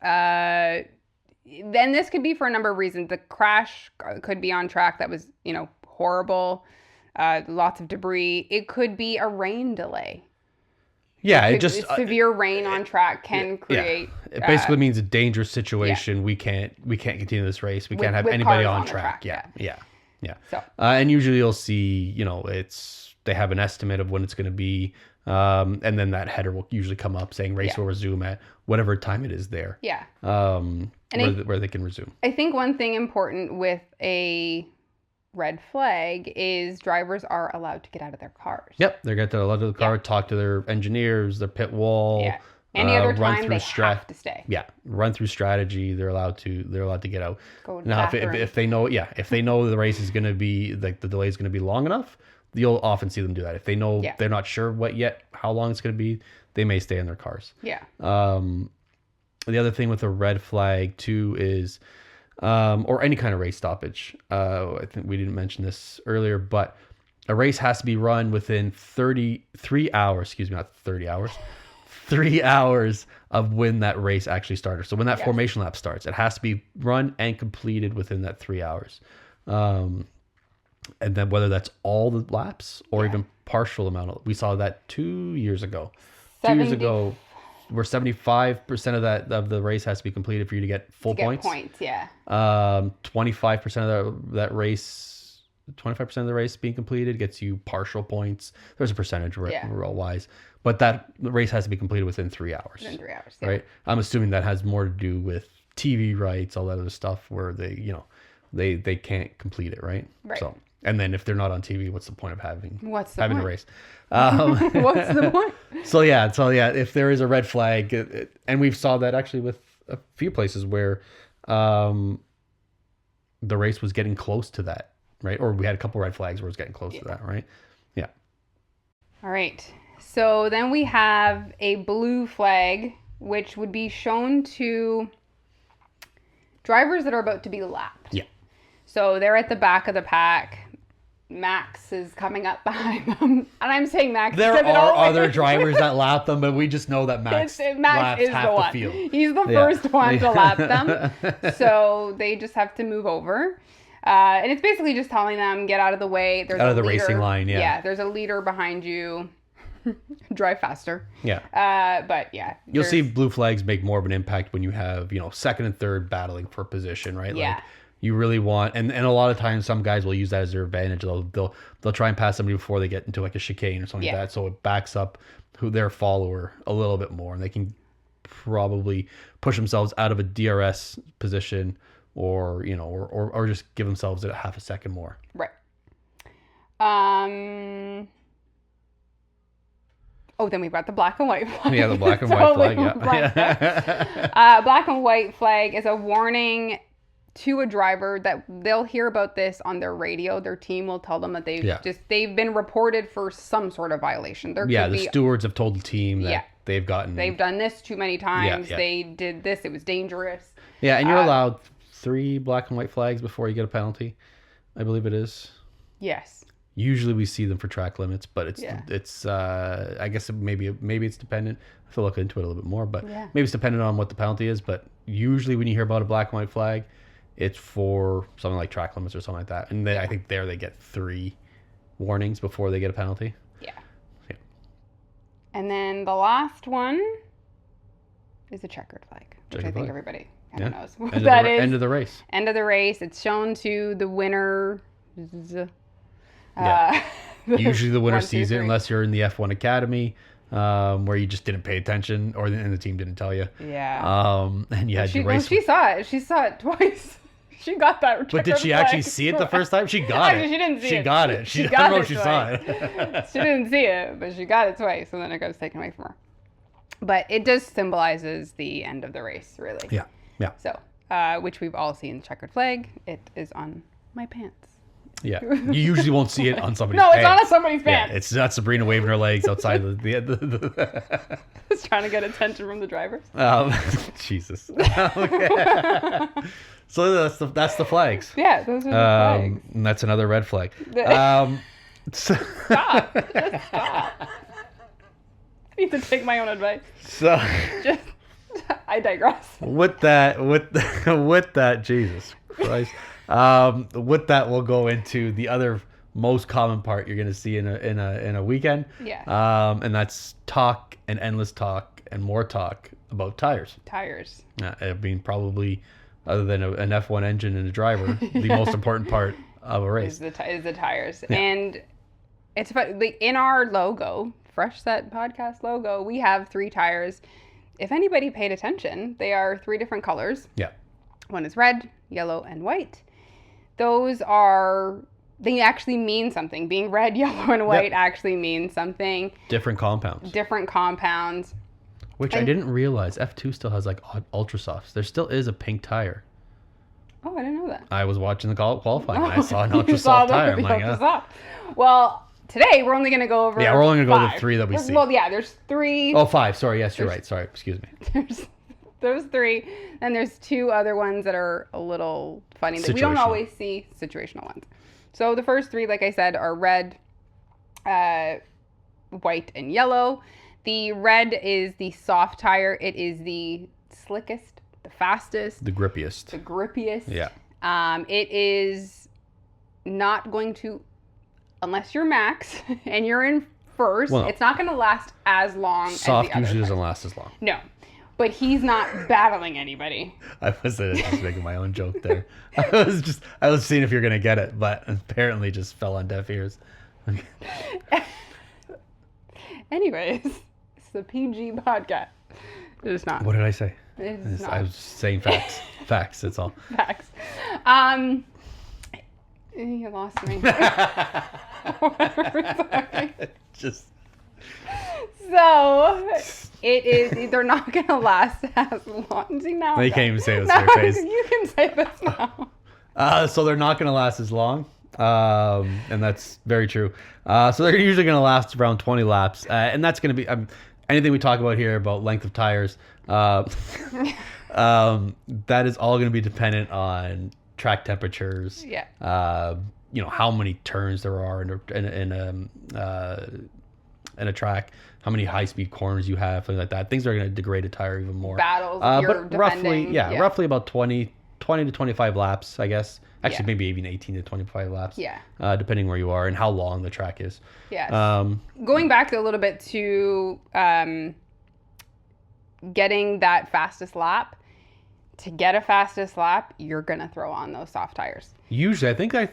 Then this could be for a number of reasons. The crash could be on track that was, horrible. Lots of debris. It could be a rain delay. Yeah, severe rain on track can create. Yeah. It basically means a dangerous situation. Yeah. We can't continue this race. We can't have anybody on track. Yeah. So, and usually you'll see, they have an estimate of when it's going to be, and then that header will usually come up saying race will resume at whatever time it is there. Yeah. Where they can resume. I think one thing important with a red flag is drivers are allowed to get out of their cars. Yep, they're allowed to get out of the car, talk to their engineers, their pit wall. Yeah. Any other time they have to stay. Yeah, run through strategy. They're allowed to get out. Go to now, if they know the race is going to be the delay is going to be long enough, you'll often see them do that. If they know they're not sure how long it's going to be, they may stay in their cars. Yeah. The other thing with a red flag too is or any kind of race stoppage. I think we didn't mention this earlier, but a race has to be run within 33 hours, excuse me, not 30 hours, 3 hours of when that race actually started. So when that formation lap starts, it has to be run and completed within that 3 hours. And then whether that's all the laps or even partial amount. We saw that 2 years ago. 2 years ago, where 75% of the race has to be completed for you to get full points. 25% of that race, 25% of the race being completed gets you partial points. There's a percentage rule wise, but that race has to be completed within 3 hours. Within 3 hours, right? I'm assuming that has more to do with TV rights, all that other stuff, where they can't complete it, right? Right. So, and then if they're not on TV, what's the point of having a race? What's the point? So if there is a red flag, and we've saw that actually with a few places where the race was getting close to that, right? Or we had a couple red flags where it was getting close to that, right? Yeah. All right. So then we have a blue flag, which would be shown to drivers that are about to be lapped. Yeah. So they're at the back of the pack. Max is coming up behind them. And I'm saying Max. There are other drivers that lap them, but we just know that Max laps is half the one. field. He's the first one to lap them. So they just have to move over. And it's basically just telling them, get out of the way. There's out of the leader. Racing line, yeah. Yeah, there's a leader behind you. Drive faster. Yeah. But yeah. You'll see blue flags make more of an impact when you have, second and third battling for position, right? Yeah. Like, you really want, and a lot of times some guys will use that as their advantage. They'll try and pass somebody before they get into like a chicane or something like that. So it backs up their follower a little bit more, and they can probably push themselves out of a DRS position, or or just give themselves a half a second more. Right. Oh, then we've got the black and white flag. Yeah, the black and white flag. Yeah. Black and white flag is a warning to a driver that they'll hear about this on their radio. Their team will tell them that they've been reported for some sort of violation. The stewards have told the team that they've done this too many times. They did this. It was dangerous. Yeah, and you're allowed 3 black and white flags before you get a penalty. I believe it is. Yes. Usually we see them for track limits, but it's I guess maybe it's dependent. I have to look into it a little bit more, but maybe it's dependent on what the penalty is. But usually when you hear about a black and white flag, it's for something like track limits or something like that. And I think they get 3 warnings before they get a penalty. Yeah. And then the last one is a checkered flag, which I think everybody kind of knows what that is. End of the race. End of the race. It's shown to the winner. Usually the winner sees it unless you're in the F1 Academy, where you just didn't pay attention, and the team didn't tell you. Yeah. And you had your race. She saw it. She saw it twice. She got that. But did she actually see it the first time? She got it. She didn't see it. She got it. I don't know if she saw it. She didn't see it, but she got it twice, and then it got taken away from her. But it just symbolizes the end of the race, really. Yeah. Yeah. So, which we've all seen the checkered flag. It is on my pants. Yeah, you usually won't see it on somebody's pants. No, it's on somebody's pants. Yeah, it's not Sabrina waving her legs outside the Just trying to get attention from the drivers. Jesus. Okay. So that's the flags. Yeah, those are the flags. And that's another red flag. Stop. Just stop. I need to take my own advice. So I digress. With that, Jesus Christ. With that, we'll go into the other most common part you're going to see in a weekend. Yeah. And that's talk and endless talk and more talk about tires. Tires. Being probably, other than an F1 engine and a driver, the most important part of a race. Is the tires. Yeah. And it's fun, like in our logo, Fresh Set Podcast logo, we have 3 tires. If anybody paid attention, they are 3 different colors. Yeah. One is red, yellow, and white. They actually mean something. Being red, yellow, and white actually means something. Different compounds. Which I didn't realize. F2 still has like ultra softs. There still is a pink tire. Oh, I didn't know that. I was watching the qualifying and I saw an ultra soft tire. I'm like, Well, today we're only going to go over. Yeah, we're only going to go to 3 that we see. Well, yeah, there's 3. Oh, 5. Sorry. Yes, you're right. Sorry. Excuse me. There's those three. Then there's two other ones that are a little funny that we don't always see, situational ones. So the first three, like I said, are red, white, and yellow. The red is the soft tire. It is the slickest, the fastest, the grippiest. Yeah. It is not going to, unless you're Max and you're in first, it's not going to last as long as the other Soft usually doesn't last as long. No. But he's not battling anybody. I was just making my own joke there. I was seeing if you're going to get it, but apparently just fell on deaf ears. Anyways, it's the PG podcast. It is not. What did I say? Not. I was just saying facts. Facts, that's all. Facts. You lost me. Just. So, they're not going to last as long. See, now they can't even say it with their face. You can say this now. So they're not going to last as long. And that's very true. So they're usually going to last around 20 laps. And that's going to be anything we talk about here about length of tires. That is all going to be dependent on track temperatures. Yeah. How many turns there are in a track, how many high-speed corners you have, things like that. Things are going to degrade a tire even more. Battles, but roughly about 20 to 25 laps, I guess. Actually, maybe even 18 to 25 laps. Yeah. Depending where you are and how long the track is. Yes. Going back a little bit to getting that fastest lap. To get a fastest lap, you're going to throw on those soft tires. Usually, I think they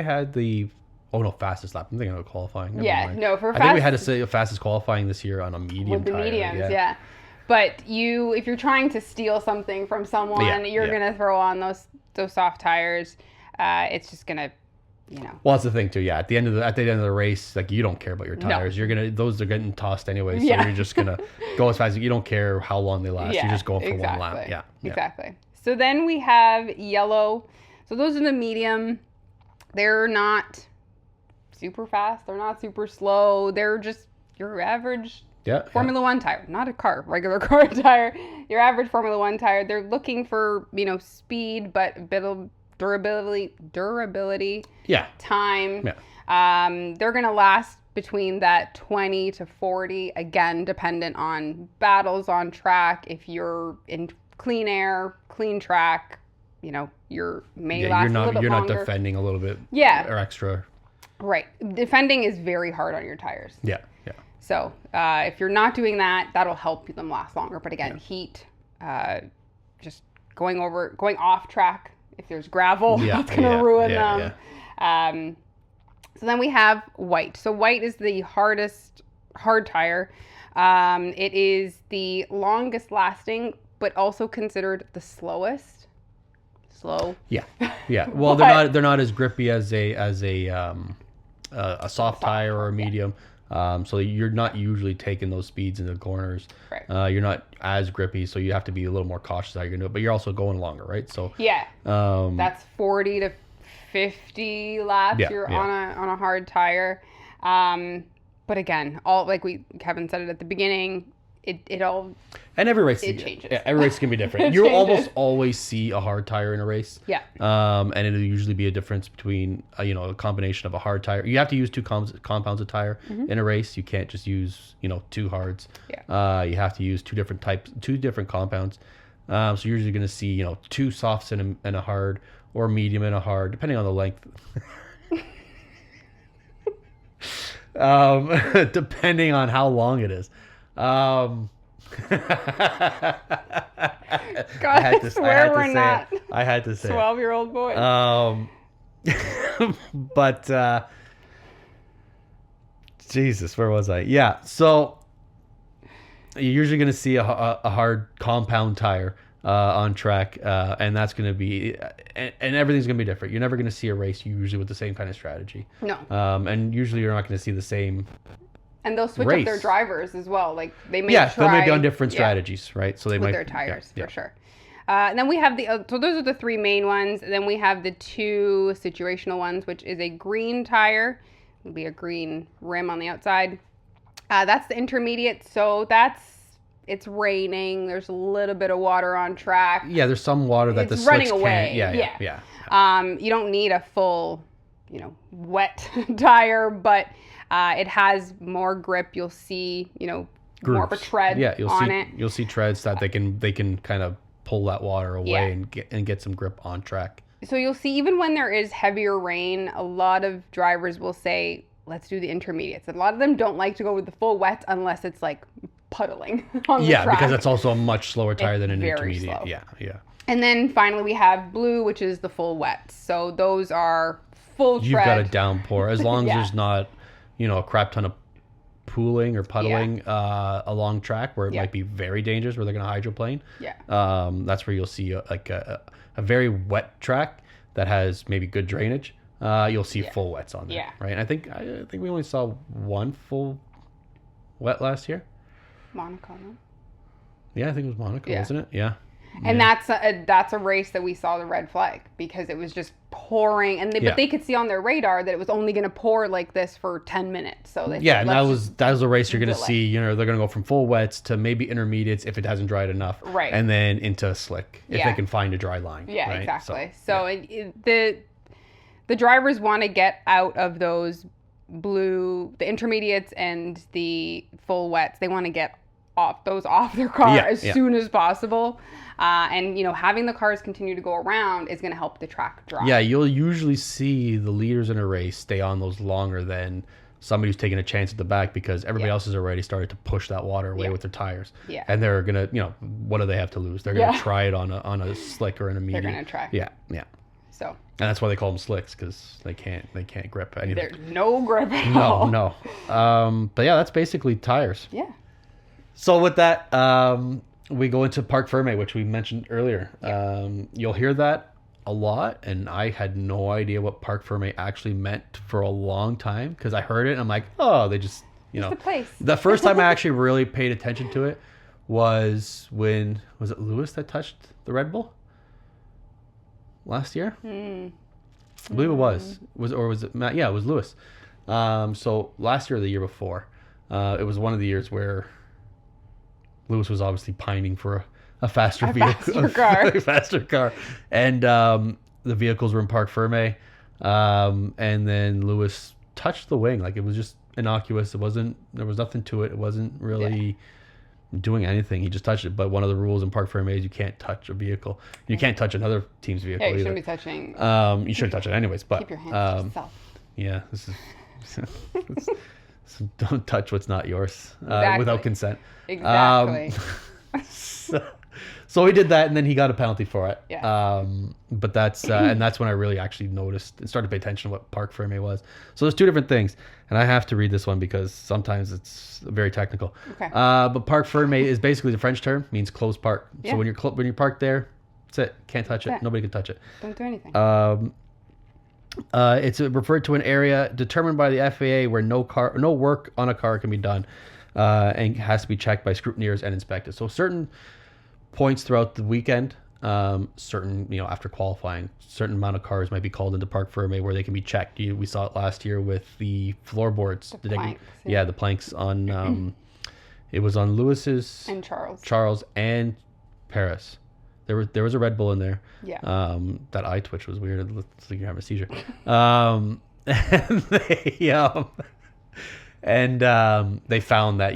had the... Oh, no, fastest lap. I'm thinking of qualifying. I think we had to say fastest qualifying this year on a medium with the tire. Mediums, yeah. But if you're trying to steal something from someone, you're going to throw on those soft tires. It's just going to, Well, that's the thing too. Yeah, at the end of the race, like you don't care about your tires. No. Those are getting tossed anyway. So you're just gonna go as fast as you don't care how long they last. You're just going for one lap. Yeah. Exactly. So then we have yellow. So those are the medium. They're not super fast. They're not super slow. They're just your average Formula One tire, not a regular car tire. Your average Formula One tire. They're looking for speed, but a bit of durability, time. They're going to last between that 20 to 40, again, dependent on battles on track. If you're in clean air, clean track, last a little bit longer. You're not defending a little bit or extra. Right. Defending is very hard on your tires. Yeah. So if you're not doing that, that'll help them last longer. But again, heat, just going off track. If there's gravel, that's going to ruin them. Yeah. So then we have white. So white is the hard tire. It is the longest lasting, but also considered the slowest. Slow. Yeah. Well, they're not as grippy as a soft tire or a medium. So you're not usually taking those speeds into the corners. Right. You're not as grippy, so you have to be a little more cautious how you're gonna do it. But you're also going longer, right? So that's 40 to 50 laps. You're on a hard tire. But again, Kevin said it at the beginning. It all and every race changes. Yeah, every race can be different. You almost always see a hard tire in a race. Yeah. And it'll usually be a difference between a combination of a hard tire. You have to use two compounds of tire in a race. You can't just use two hards. Yeah. You have to use two different compounds. So you're usually going to see two softs and a hard, or medium and a hard, depending on the length. Depending on how long it is. God, I swear we're not. I had to say 12-year-old boys. But Jesus, where was I? Yeah, so you're usually going to see a hard compound tire on track, and that's going to be, and everything's going to be different. You're never going to see a race usually with the same kind of strategy. No. And usually you're not going to see the same. And they'll switch up their drivers as well. Like they may they may be on different strategies, right? So they with their tires for sure. And then we have so those are the three main ones. And then we have the two situational ones, which is a green tire. It'll be a green rim on the outside. That's the intermediate. So that's it's raining, there's a little bit of water on track. Yeah, there's some water that it's the running slicks away. can't. Yeah. You don't need a full, wet tire, but it has more grip. You'll see, Grooves. more of a tread it. You'll see treads that they can kind of pull that water away and get some grip on track. So you'll see, even when there is heavier rain, a lot of drivers will say, let's do the intermediates. A lot of them don't like to go with the full wet unless it's like puddling on the track. Yeah, because it's also a much slower tire than an very intermediate. slow. Yeah. And then finally we have blue, which is the full wet. So those are full tread. You've got a downpour. As long as there's not, a crap ton of pooling or puddling along track where it might be very dangerous, where they're going to hydroplane. Yeah. That's where you'll see a very wet track that has maybe good drainage. You'll see full wets on there. Yeah. Right. And I think we only saw one full wet last year. Monaco, no? Yeah, I think it was Monaco, wasn't it? Yeah. And that's a race that we saw the red flag, because it was just pouring, but they could see on their radar that it was only going to pour like this for 10 minutes. So they said, and that was a race you're going to see. They're going to go from full wets to maybe intermediates if it hasn't dried enough, right? And then into slick if they can find a dry line. Yeah, right? exactly. So the drivers want to get out of those blue, the intermediates and the full wets. They want to get off their car as soon as possible. And having the cars continue to go around is going to help the track dry. Yeah, you'll usually see the leaders in a race stay on those longer than somebody who's taking a chance at the back, because everybody else has already started to push that water away with their tires. Yeah. And they're going to, what do they have to lose? They're going to try it on a slick or an intermediate. They're going to try. Yeah. So. And that's why they call them slicks, because they can't grip anything. There's no grip at all. No. But yeah, that's basically tires. Yeah. So with that, we go into Parc Fermé, which we mentioned earlier. Yeah. You'll hear that a lot, and I had no idea what Parc Fermé actually meant for a long time, because I heard it and I'm like, oh, they just, It's the place. The first time I actually really paid attention to it was when, was it Lewis that touched the Red Bull last year? I believe it was. Was it Matt? Yeah, it was Lewis. So last year or the year before, it was one of the years where Lewis was obviously pining for a faster vehicle, faster car, and the vehicles were in Parc Fermé, and then Lewis touched the wing like it was just innocuous. There was nothing to it. It wasn't really doing anything. He just touched it. But one of the rules in Parc Fermé is you can't touch a vehicle. You can't touch another team's vehicle. Yeah, you shouldn't be touching. You shouldn't touch it anyways. But keep your hands to yourself. Yeah, this is. So don't touch what's not yours without consent. Exactly. So he did that, and then he got a penalty for it. Yeah. But that's and that's when I really actually noticed and started to pay attention to what Parc Fermé was. So there's two different things, and I have to read this one because sometimes it's very technical. Okay. But Parc Fermé is basically the French term, means closed park. Yeah. So when you're parked there, that's it. Can't touch it. Nobody can touch it. Don't do anything. It's referred to an area determined by the FAA where no work on a car can be done, and has to be checked by scrutineers and inspected. So certain points throughout the weekend, after qualifying, certain amount of cars might be called into Parc Fermé where they can be checked. We saw it last year with the floorboards. The planks. The planks on. It was on Lewis's and Charles and Paris. There was a Red Bull in there. Yeah. That eye twitch was weird. It looks like you're having a seizure. And they found that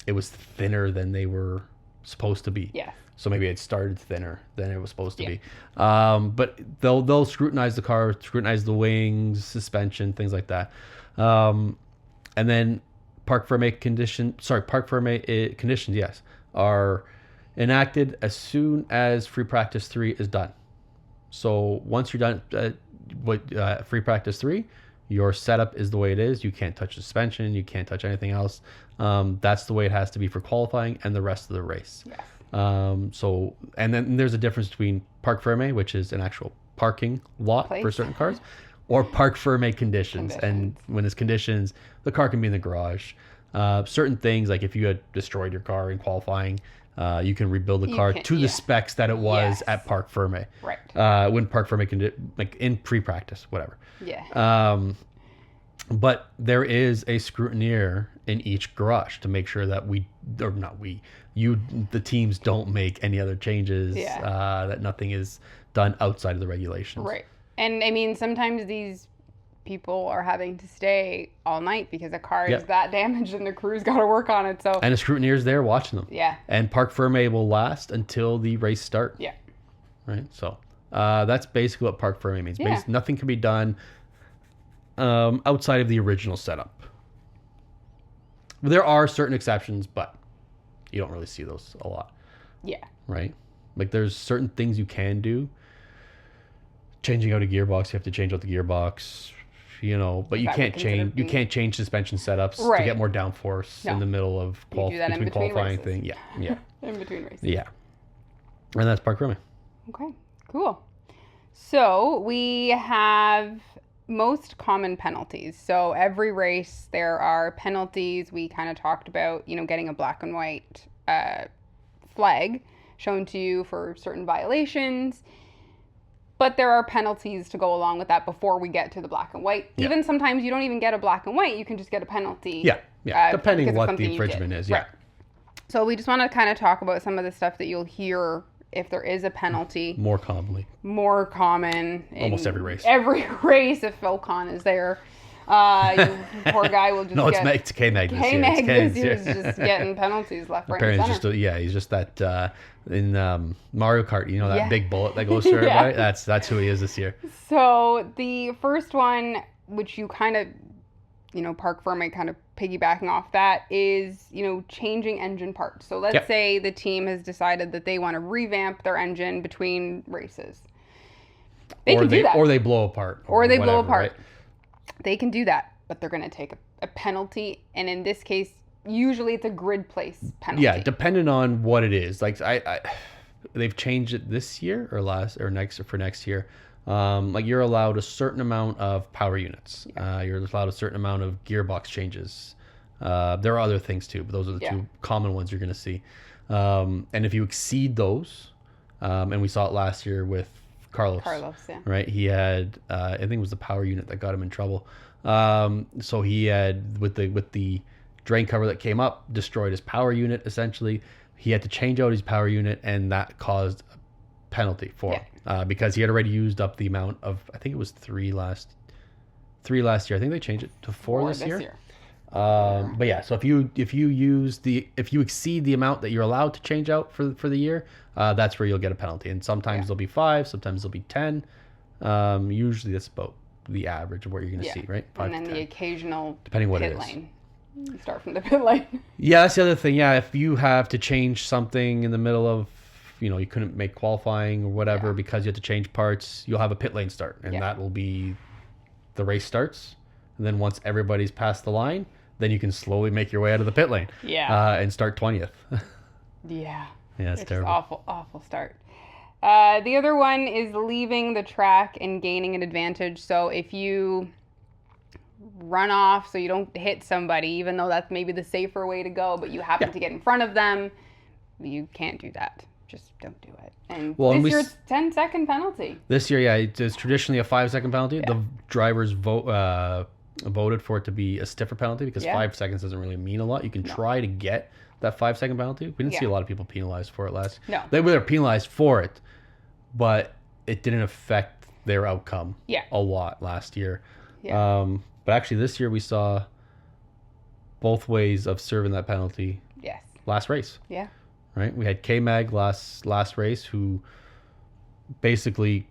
it was thinner than they were supposed to be. Yeah. So maybe it started thinner than it was supposed to be. But they'll scrutinize the car, scrutinize the wings, suspension, things like that. And then Parc Fermé conditions, yes, are enacted as soon as free practice 3 is done. So once you're done free practice 3, your setup is the way it is. You can't touch suspension. You can't touch anything else. That's the way it has to be for qualifying and the rest of the race. Yes. And then there's a difference between Parc Fermé, which is an actual parking lot for certain cars, or Parc Fermé conditions. And when it's conditions, the car can be in the garage. Certain things, like if you had destroyed your car in qualifying, you can rebuild the car to the specs that it was at Parc Fermé. Right. When Parc Fermé like in pre-practice, whatever. Yeah. But there is a scrutineer in each garage to make sure that the teams don't make any other changes, that nothing is done outside of the regulations. Right. And I mean, sometimes these people are having to stay all night because a car is that damaged and the crew's got to work on it. So and a scrutineer's there watching them. Yeah. And Parc Ferme will last until the race start. Yeah. Right. So that's basically what Parc Ferme means. Yeah. Nothing can be done outside of the original setup. There are certain exceptions, but you don't really see those a lot. Yeah. Right? Like there's certain things you can do. Changing out a gearbox, you have to change out the gearbox, but you can't change suspension setups to get more downforce in the middle of between qualifying thing. Yeah. In between races. Yeah. And that's Parc Ferme. Okay, cool. So we have most common penalties. So every race there are penalties. We kind of talked about, getting a black and white flag shown to you for certain violations. But there are penalties to go along with that before we get to the black and white. Yeah. Even sometimes you don't even get a black and white. You can just get a penalty. Yeah. Depending what the infringement is. Yeah. Right. So we just want to kind of talk about some of the stuff that you'll hear if there is a penalty. More common. Almost every race. Every race if Phil Kahn is there. Poor guy will just it's K-Mag this year. K-Mag this year is just getting penalties left, right, and center. He's just that in Mario Kart, that big bullet that goes through everybody? That's who he is this year. So the first one, which you kind of, Parc Ferme kind of piggybacking off that, is, changing engine parts. So let's say the team has decided that they want to revamp their engine between races. They can do that. Or they blow apart. Right? They can do that, but they're going to take a penalty. And in this case, usually it's a grid place penalty. Yeah, depending on what it is. Like they've changed it this year or next year. You're allowed a certain amount of power units. You're allowed a certain amount of gearbox changes. There are other things too, but those are the two common ones you're going to see. And if you exceed those, and we saw it last year with Carlos, right? He had, I think it was the power unit that got him in trouble. So he had with the drain cover that came up, destroyed his power unit. Essentially, he had to change out his power unit, and that caused a penalty for him because he had already used up the amount of. I think it was three last year. I think they changed it to four this year. But yeah, so if you exceed the amount that you're allowed to change out for the year, that's where you'll get a penalty. And sometimes there'll be 5, sometimes there'll be 10. Usually that's about the average of what you're going to see, right? 5 and then the occasional depending what pit it is. lane. You start from the pit lane. Yeah, that's the other thing. Yeah, if you have to change something in the middle of, you couldn't make qualifying or whatever because you had to change parts, you'll have a pit lane start, and that will be the race starts. And then once everybody's past the line, then you can slowly make your way out of the pit lane. Yeah. And start 20th. Yeah, it's terrible. Awful start. The other one is leaving the track and gaining an advantage. So if you run off so you don't hit somebody, even though that's maybe the safer way to go, but you happen to get in front of them, you can't do that. Just don't do it. And this year it's 10-second penalty. This year, it's traditionally a 5-second penalty. Yeah. The drivers voted for it to be a stiffer penalty because 5 seconds doesn't really mean a lot. You can try to get that 5-second penalty. We didn't see a lot of people penalized for it last. No. They were penalized for it, but it didn't affect their outcome a lot last year. Yeah. But actually this year we saw both ways of serving that penalty. Yes. Last race. Yeah. Right? We had K-Mag last race who basically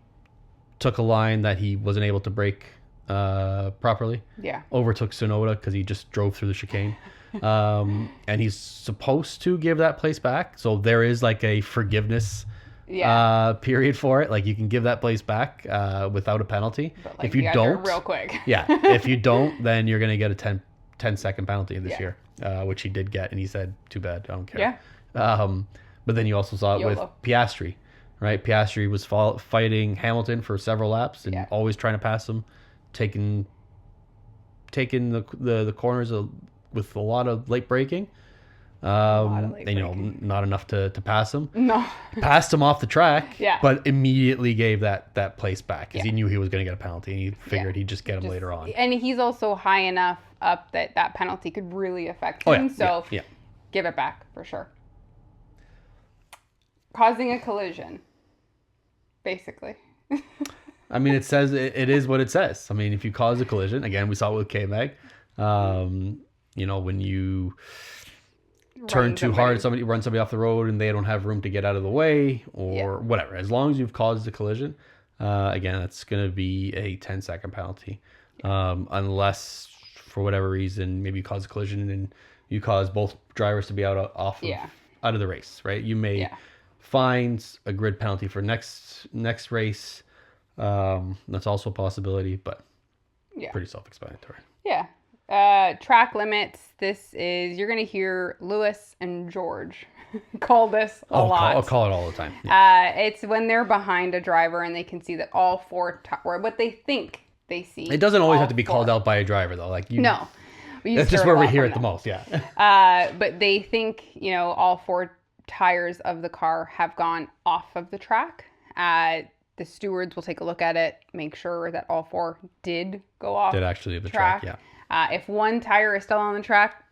took a line that he wasn't able to brake properly. Yeah. Overtook Tsunoda because he just drove through the chicane. And he's supposed to give that place back. So there is like a forgiveness period for it. Like you can give that place back without a penalty. But like, if you don't, real quick. If you don't, then you're going to get a 10-second penalty this year, which he did get. And he said, too bad, I don't care. Yeah. But then you also saw it with Piastri, right? Piastri was fighting Hamilton for several laps and always trying to pass him, taking the corners with a lot of late braking. Not enough to pass him. No. Passed him off the track, Yeah. but immediately gave that place back because he knew he was going to get a penalty, and he figured he'd just get him later on. And he's also high enough up that penalty could really affect him. Give it back for sure. Causing a collision, basically. I mean, it says it is what it says. I mean, if you cause a collision, again, we saw it with K-Mag. When you turn too hard, somebody runs somebody off the road and they don't have room to get out of the way or whatever. As long as you've caused a collision, again, that's going to be a 10-second penalty. Unless for whatever reason, maybe you cause a collision and you cause both drivers to be out of the race, right? You may find a grid penalty for next race. That's also a possibility, but pretty self-explanatory. Yeah. Track limits. You're going to hear Lewis and George call this a lot. I'll call it all the time. Yeah. It's when they're behind a driver and they can see that all four, or what they think they see. It doesn't always have to be called out by a driver, though. No. That's just where we hear it the most, yeah. But they think, all four tires of the car have gone off of the track. The stewards will take a look at it, make sure that all four did go off. Did actually leave the track, yeah. If one tire is still on the track,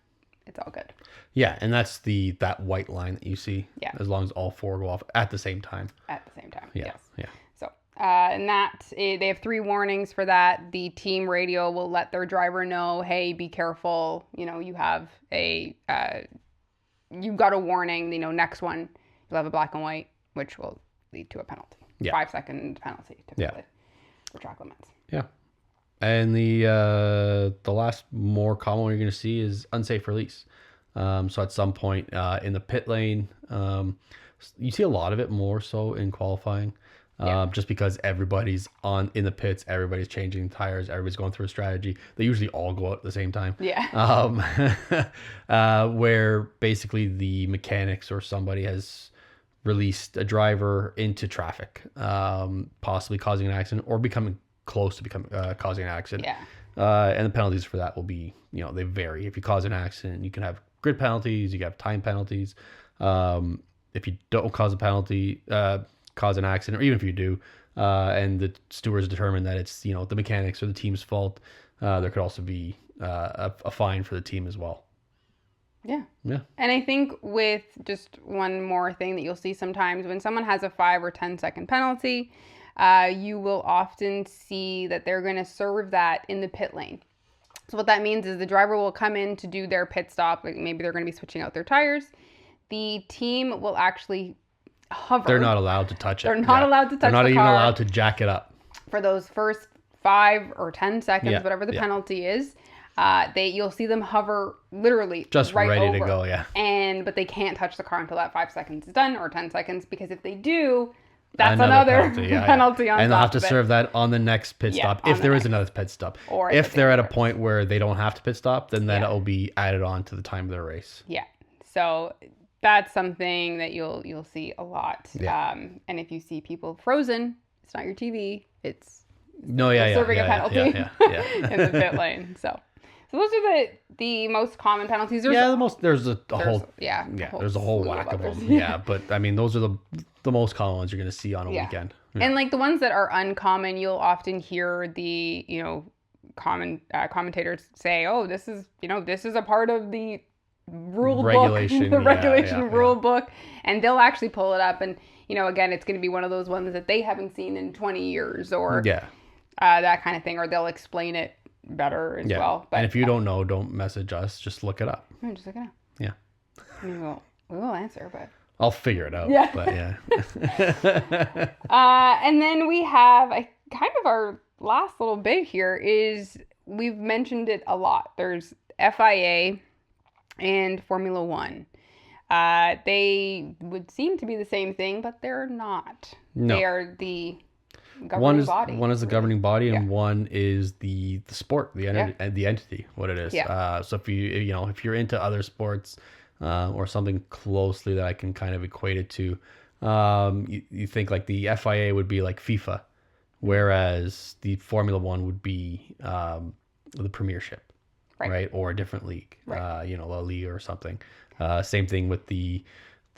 it's all good. Yeah, and that's that white line that you see. Yeah. As long as all four go off at the same time. At the same time, yeah. Yes. Yeah. So, and they have 3 warnings for that. The team radio will let their driver know, hey, be careful. You have you've got a warning. Next one, you'll have a black and white, which will lead to a penalty. Yeah. 5-second penalty, typically, for track limits. Yeah. And the last more common one you're going to see is unsafe release. So at some point in the pit lane, you see a lot of it more so in qualifying, just because everybody's in the pits, everybody's changing tires, everybody's going through a strategy. They usually all go out at the same time. Yeah. Where basically the mechanics or somebody has released a driver into traffic, possibly causing an accident or becoming close to causing an accident. Yeah. And the penalties for that will be, they vary. If you cause an accident, you can have grid penalties, you can have time penalties. If you don't cause an accident, or even if you do, and the stewards determine that it's, the mechanics or the team's fault, there could also be a fine for the team as well. Yeah. Yeah. And I think with just one more thing that you'll see sometimes when someone has a 5 or 10-second penalty, you will often see that they're going to serve that in the pit lane. So what that means is the driver will come in to do their pit stop. Like maybe they're going to be switching out their tires. The team will actually hover. They're not allowed to touch it. They're not allowed to touch the car. They're not even allowed to jack it up. For those first 5 or 10 seconds, whatever the penalty is, you'll see them hover literally just right ready over. To go, yeah. But they can't touch the car until that 5 seconds is done, or 10 seconds, because if they do, that's another penalty on top. And they'll have to serve that on the next pit stop, if there is another pit stop. Or if they're at a point where they don't have to pit stop, then that will be added on to the time of their race. Yeah. So that's something that you'll see a lot. Yeah. And if you see people frozen, it's not your TV. It's serving a penalty in the pit lane. So those are the most common penalties. There's a whole whack of them. Yeah, but I mean, those are the most common ones you're going to see on a weekend. Yeah. And like the ones that are uncommon, you'll often hear the commentators say, "Oh, this is a part of the regulation rule book," and they'll actually pull it up, and again, it's going to be one of those ones that they haven't seen in 20 years or that kind of thing, or they'll explain it better as well. But and if you don't know, don't message us. Just look it up. Just look it up. Yeah. I mean, we will answer, but I'll figure it out. Yeah. But yeah. And then we have kind of our last little bit here is we've mentioned it a lot. There's FIA and Formula One. They would seem to be the same thing, but they're not. No. They are the governing body. One is the governing body, and one is the sport, the entity, what it is. Yeah. So if if you're into other sports or something closely that I can kind of equate it to, you think like the FIA would be like FIFA, whereas the Formula One would be the Premiership. Right. Or a different league, La Liga or something. Same thing with the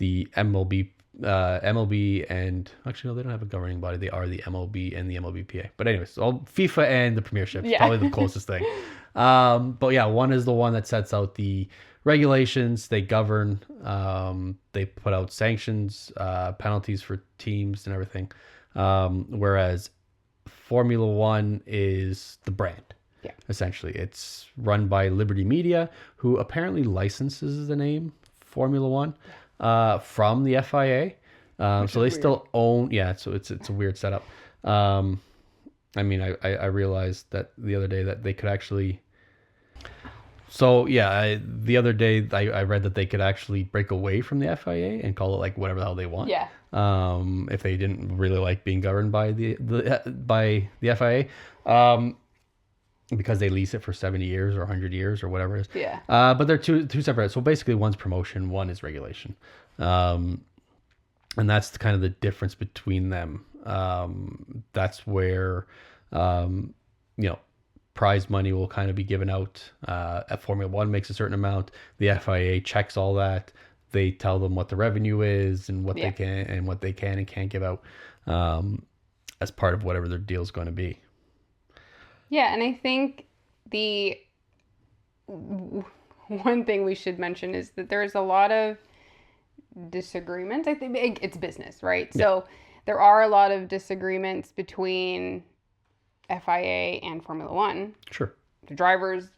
MLB. MLB and actually no, they don't have a governing body. They are the MLB and the MLBPA. But anyways, all FIFA and the Premiership is probably the closest thing. But yeah, one is the one that sets out the regulations. They govern. They put out sanctions, penalties for teams and everything. Whereas Formula One is the brand. Yeah. Essentially, it's run by Liberty Media, who apparently licenses the name Formula One from the FIA. So they still own. Yeah. So it's a weird setup. I mean, I realized that the other day that they could actually. So yeah, the other day I read that they could actually break away from the FIA and call it like whatever the hell they want. Yeah. If they didn't really like being governed by the FIA. Because they lease it for 70 years or 100 years or whatever it is. Yeah. But they're two separate. So basically, one's promotion, one is regulation. And that's kind of the difference between them. That's where, prize money will kind of be given out. At Formula One makes a certain amount. The FIA checks all that. They tell them what the revenue is and what they can and can't give out as part of whatever their deal is going to be. Yeah, and I think the one thing we should mention is that there's a lot of disagreements. I think it's business, right? Yeah. So there are a lot of disagreements between FIA and Formula One. Sure. The drivers,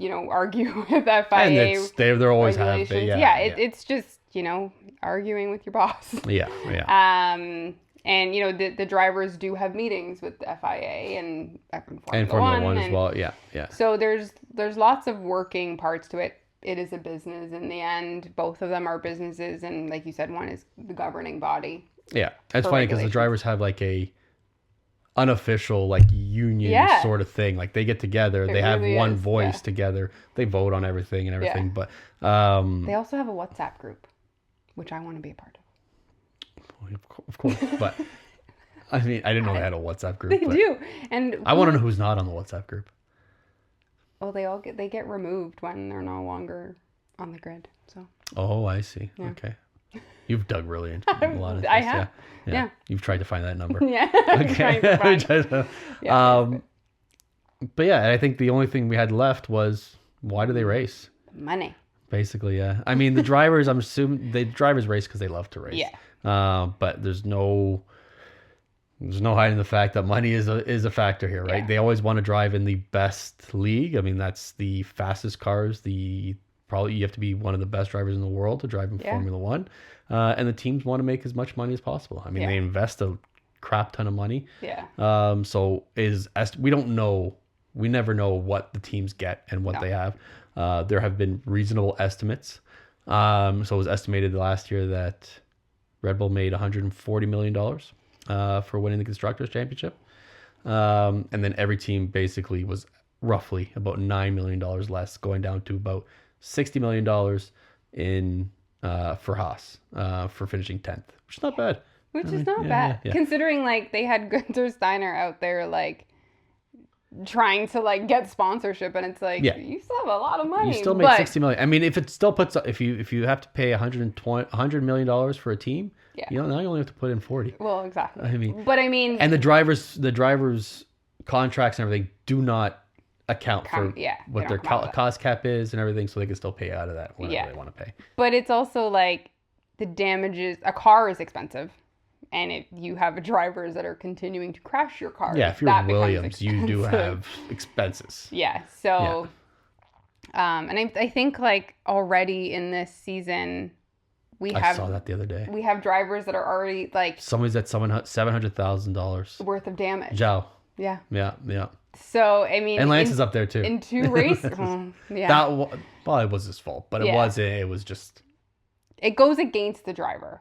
argue with FIA. And they're always have been. Yeah, it's just, arguing with your boss. Yeah. And the drivers do have meetings with the FIA and Formula One as well. Yeah. So there's lots of working parts to it. It is a business in the end. Both of them are businesses, and like you said, one is the governing body. Yeah, it's funny because the drivers have like a unofficial union sort of thing. Like they get together, they have one voice together. They vote on everything and everything. But they also have a WhatsApp group, which I want to be a part of. Of course, but I mean, I didn't know they had a WhatsApp group. They do, and I want to know who's not on the WhatsApp group. Well, they get removed when they're no longer on the grid. So. Oh, I see. Yeah. Okay, you've dug really into a lot of this. I have. Yeah. You've tried to find that number. Yeah. Okay. But yeah, I think the only thing we had left was why do they race? Money. Basically, yeah. I mean, the drivers. I'm assuming the drivers race because they love to race. Yeah. But there's no hiding the fact that money is a factor here, right? Yeah. They always want to drive in the best league. I mean, that's the fastest cars. Probably you have to be one of the best drivers in the world to drive in Formula One. And the teams want to make as much money as possible. I mean, they invest a crap ton of money. Yeah. So we don't know. We never know what the teams get and what they have. There have been reasonable estimates. So it was estimated last year that Red Bull made $140 million for winning the Constructors' Championship. And then every team basically was roughly about $9 million less, going down to about $60 million for Haas for finishing 10th, which is not bad. Which is not bad. Yeah. Considering they had Gunther Steiner out there trying to get sponsorship, and it's you still have a lot of money. You still make $60 million. I mean, if it still puts if you have to pay $100 million for a team, now you only have to put in 40. Well, exactly. I mean, and the drivers contracts and everything do not account for what their cost cap is and everything, so they can still pay out of that whenever they want to pay. But it's also the damages. A car is expensive. And if you have drivers that are continuing to crash your car, if you're Williams, you do have expenses. Yeah. So, and I think already in this season, I saw that the other day. We have drivers that are already somebody's at $700,000 worth of damage. Zhao. Yeah. Yeah. So I mean, and Lance is up there too. In 2 races, that it was his fault, but it was just. It goes against the driver.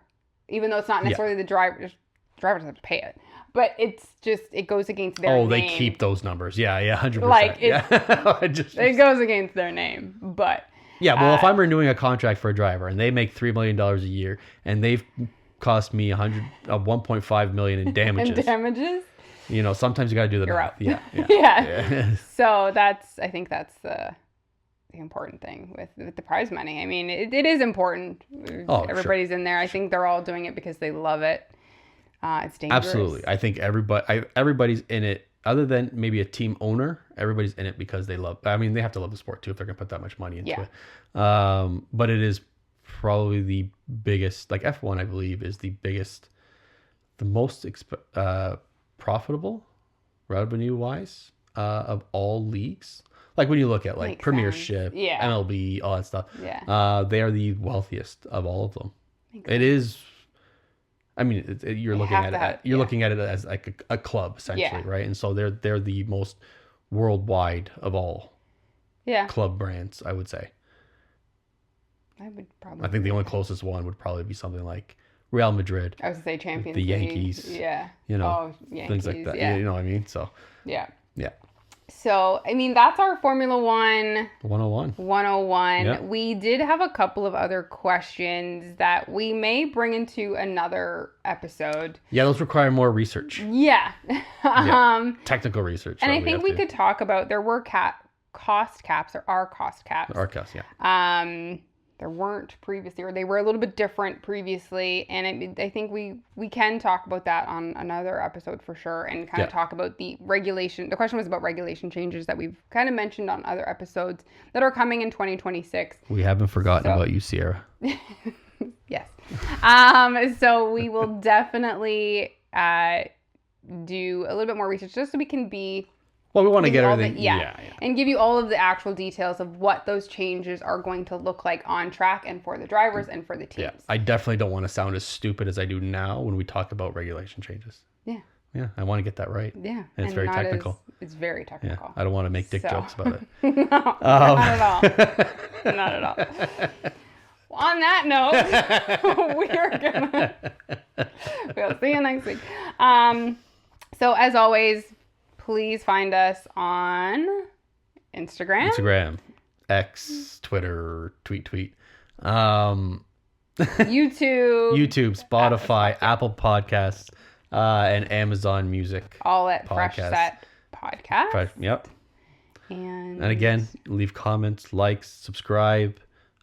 Even though it's not necessarily the drivers have to pay it, but it goes against their name. They keep those numbers. Yeah, 100%. It goes against their name, but. Yeah, well, if I'm renewing a contract for a driver and they make $3 million a year and they've cost me $1.5 million in damages. Sometimes you got to do the math. You're out. Yeah. So I think that's the the important thing with the prize money. I mean, it is important. Oh, everybody's sure. in there. I think they're all doing it because they love it. It's dangerous. Absolutely. I think everybody's in it, other than maybe a team owner. Everybody's in it because they love. I mean, they have to love the sport too if they're going to put that much money into it. But it is probably the biggest. Like F1, I believe, is the biggest, the most profitable revenue wise of all leagues. Like when you look at like Makes Premiership, sense. Yeah. MLB, all that stuff. Yeah. They are the wealthiest of all of them. Makes It is. I mean, you're looking have at to it. have- You're yeah. looking at it as like a club essentially, Yeah. right? And so they're the most worldwide of all Yeah. club brands, I would say. I would probably. I think the only closest one would probably be something like Real Madrid, I was gonna say Champions the League. Yankees, Yeah. you know, Oh, Yankees. things like that. Yeah. You know what I mean? So Yeah. yeah, So, I mean, that's our Formula One 101. 101. Yeah. We did have a couple of other questions that we may bring into another episode. Yeah, those require more research, Yeah. technical research. And that I think have we to- could talk about, there were cost caps, or are cost caps. Arcus, yeah. There weren't previously, or they were a little bit different previously, and I think we can talk about that on another episode for sure, and kind of talk about the regulation. The question was about regulation changes that we've kind of mentioned on other episodes that are coming in 2026. We haven't forgotten about you, Sierra. Yes. So we will definitely do a little bit more research just so we can be. Well, we want to give get you all the- everything. and give you all of the actual details of what those changes are going to look like on track and for the drivers and for the teams. Yeah, I definitely don't want to sound as stupid as I do now when we talk about regulation changes. Yeah. Yeah, I want to get that right. Yeah. And it's very not technical. It's very Yeah, technical. I don't want to make dick So- jokes about it. No, not at all. Not at all. Well, on that note, we'll see you next week. So as always, please find us on Instagram, X, Twitter, tweet. YouTube, YouTube, Spotify, Apple Podcasts, and Amazon Music. all at Fresh Podcast. Set Podcast. Yep. And And again, leave comments, likes, subscribe,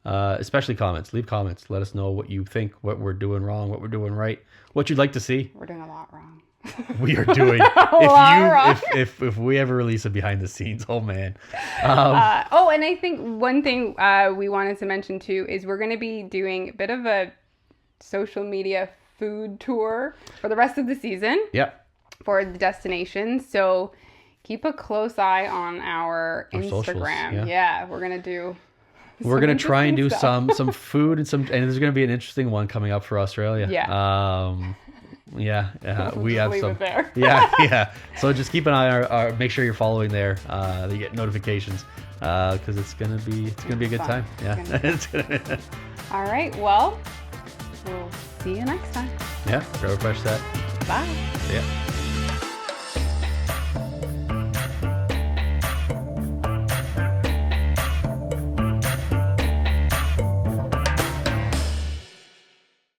especially comments. Leave comments. Let us know what you think, what we're doing wrong, what we're doing right, what you'd like to see. we're doing a lot wrong. We are doing. If we ever release a behind the scenes, oh man. And I think one thing we wanted to mention too is we're going to be doing a bit of a social media food tour for the rest of the season Yep. for the destinations. So keep a close eye on our socials, Instagram. yeah. We're going to do. We're gonna try and do interesting some food and there's gonna be an interesting one coming up for Australia. Yeah. We have leave some. it there. Yeah. So just keep an eye on our make sure you're following there. You get notifications because it's gonna be a good fun. time. Yeah. It's All right. Well, we'll see you next time. Yeah. Trevor Fresh Set. Bye. Yeah.